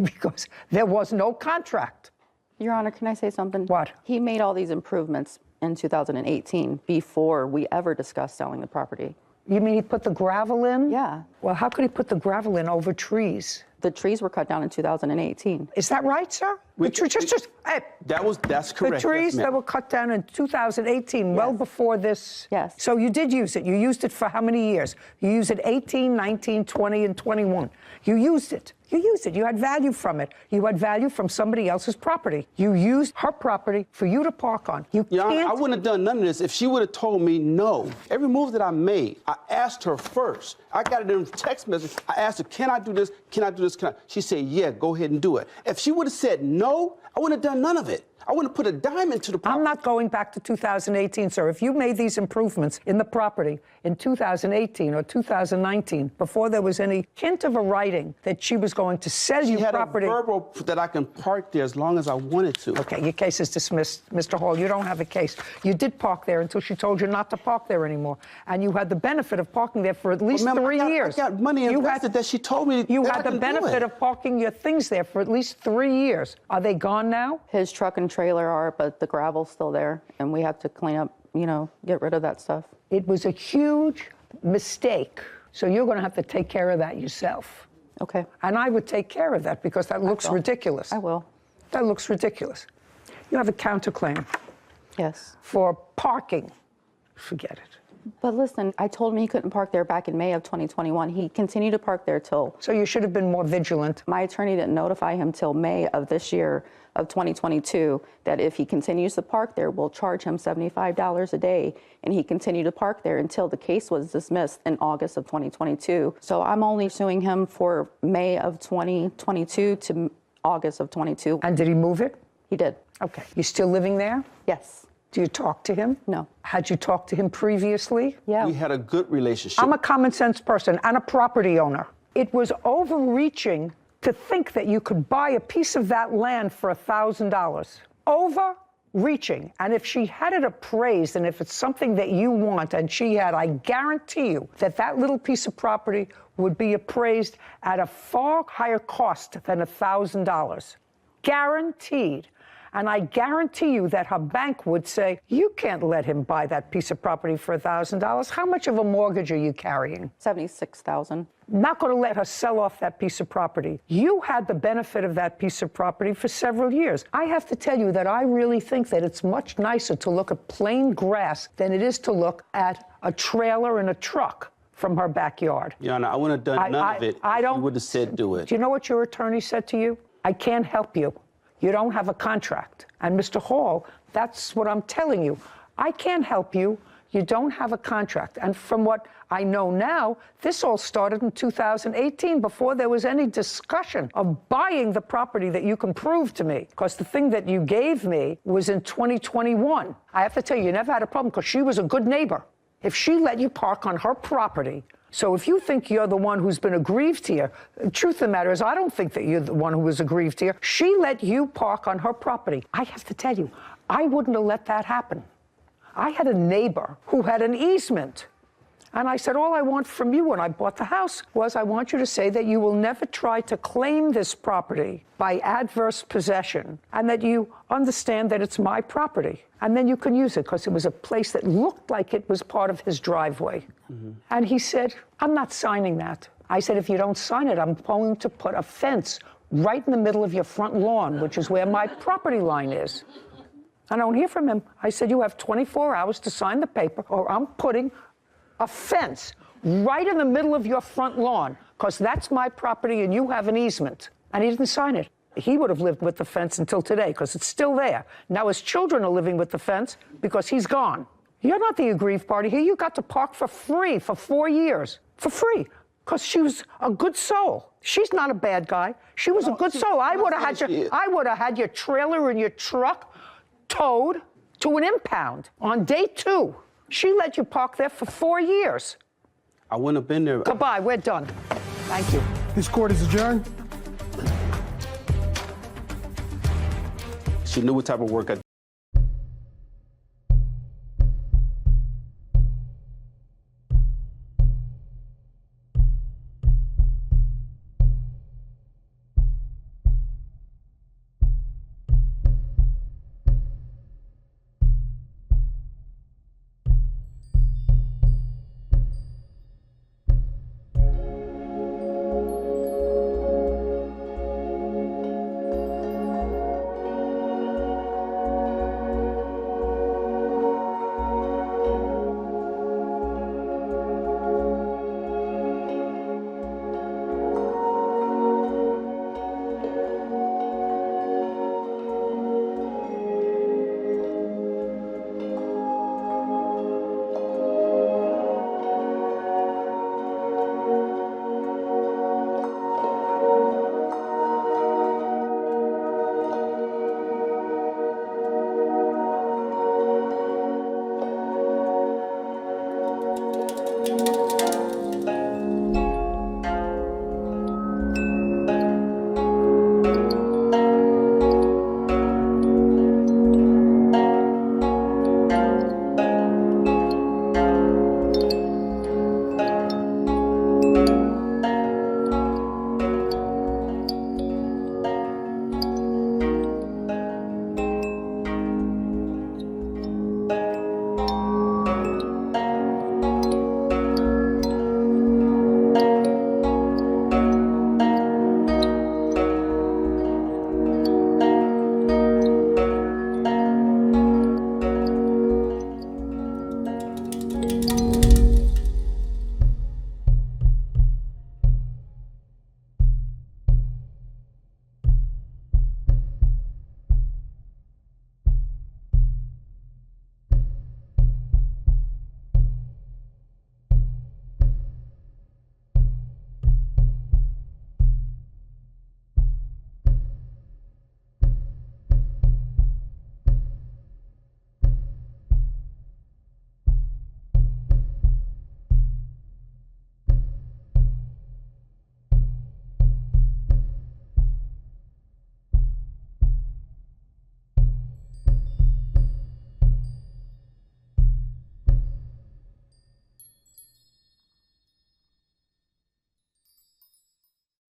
because there was no contract. Your Honor, can I say something? What? He made all these improvements in 2018 before we ever discussed selling the property. You mean he put the gravel in? Yeah. Well, how could he put the gravel in over trees? The trees were cut down in 2018. Is that right, sir? Hey, That's correct. the trees yes, that were cut down in 2018, well before this. Yes. So you did use it. You used it for how many years? You used it 18, 19, 20, and 21. You used it. You used it. You had value from it. You had value from somebody else's property. You used her property for you to park on. You can't. I wouldn't have done none of this if she would have told me no. Every move that I made, I asked her first. I got it in text message. I asked her, can I do this? Can I do this? She said, yeah, go ahead and do it. If she would have said no, I wouldn't have done none of it. I wouldn't have put a dime into the property. I'm not going back to 2018, sir. If you made these improvements in the property in 2018 or 2019, before there was any hint of a writing that she was going to sell you property. She had a verbal that I can park there as long as I wanted to. Okay, your case is dismissed, Mr. Hall. You don't have a case. You did park there until she told you not to park there anymore. And you had the benefit of parking there for at least 3 years. I got money invested that she told me you that had I the could do benefit it. of parking your things there for at least 3 years. Are they gone now? His truck and trailer are, but the gravel's still there, and we have to clean up, get rid of that stuff. It was a huge mistake, so you're going to have to take care of that yourself. Okay. And I would take care of that because that looks ridiculous. I will. That looks ridiculous. You have a counterclaim. Yes. For parking. Forget it. But listen, I told him he couldn't park there back in May of 2021. He continued to park there till... So you should have been more vigilant. My attorney didn't notify him till May of this year, of 2022, that if he continues to park there, we'll charge him $75 a day. And he continued to park there until the case was dismissed in August of 2022. So I'm only suing him for May of 2022 to August of 22. And did he move it? He did. Okay. You still living there? Yes. Do you talk to him? No. Had you talked to him previously? Yeah. We had a good relationship. I'm a common sense person and a property owner. It was overreaching to think that you could buy a piece of that land for $1,000. Overreaching. And if she had it appraised, and if it's something that you want, and she had, I guarantee you that that little piece of property would be appraised at a far higher cost than $1,000. Guaranteed. And I guarantee you that her bank would say, you can't let him buy that piece of property for $1,000. How much of a mortgage are you carrying? $76,000. Not going to let her sell off that piece of property. You had the benefit of that piece of property for several years. I have to tell you that I really think that it's much nicer to look at plain grass than it is to look at a trailer and a truck from her backyard. Your Honor, I wouldn't have done none of it if you would have said do it. Do you know what your attorney said to you? I can't help you. You don't have a contract. And Mr. Hall, that's what I'm telling you. I can't help you. You don't have a contract. And from what I know now, this all started in 2018 before there was any discussion of buying the property that you can prove to me. Because the thing that you gave me was in 2021. I have to tell you, you never had a problem because she was a good neighbor. If she let you park on her property, so if you think you're the one who's been aggrieved here, the truth of the matter is I don't think that you're the one who was aggrieved here. She let you park on her property. I have to tell you, I wouldn't have let that happen. I had a neighbor who had an easement. And I said, all I want from you when I bought the house was I want you to say that you will never try to claim this property by adverse possession and that you understand that it's my property. And then you can use it because it was a place that looked like it was part of his driveway. Mm-hmm. And he said, I'm not signing that. I said, if you don't sign it, I'm going to put a fence right in the middle of your front lawn, which is where my property line is. I don't hear from him. I said, you have 24 hours to sign the paper, or I'm putting a fence right in the middle of your front lawn, because that's my property and you have an easement. And he didn't sign it. He would have lived with the fence until today, because it's still there. Now his children are living with the fence because he's gone. You're not the aggrieved party here. You got to park for free for 4 years. For free. Because she was a good soul. She's not a bad guy. She was a good soul. I would have had your trailer and your truck towed to an impound on day 2. She let you park there for 4 years. I wouldn't have been there. Goodbye, we're done. Thank you. This court is adjourned. She knew what type of work I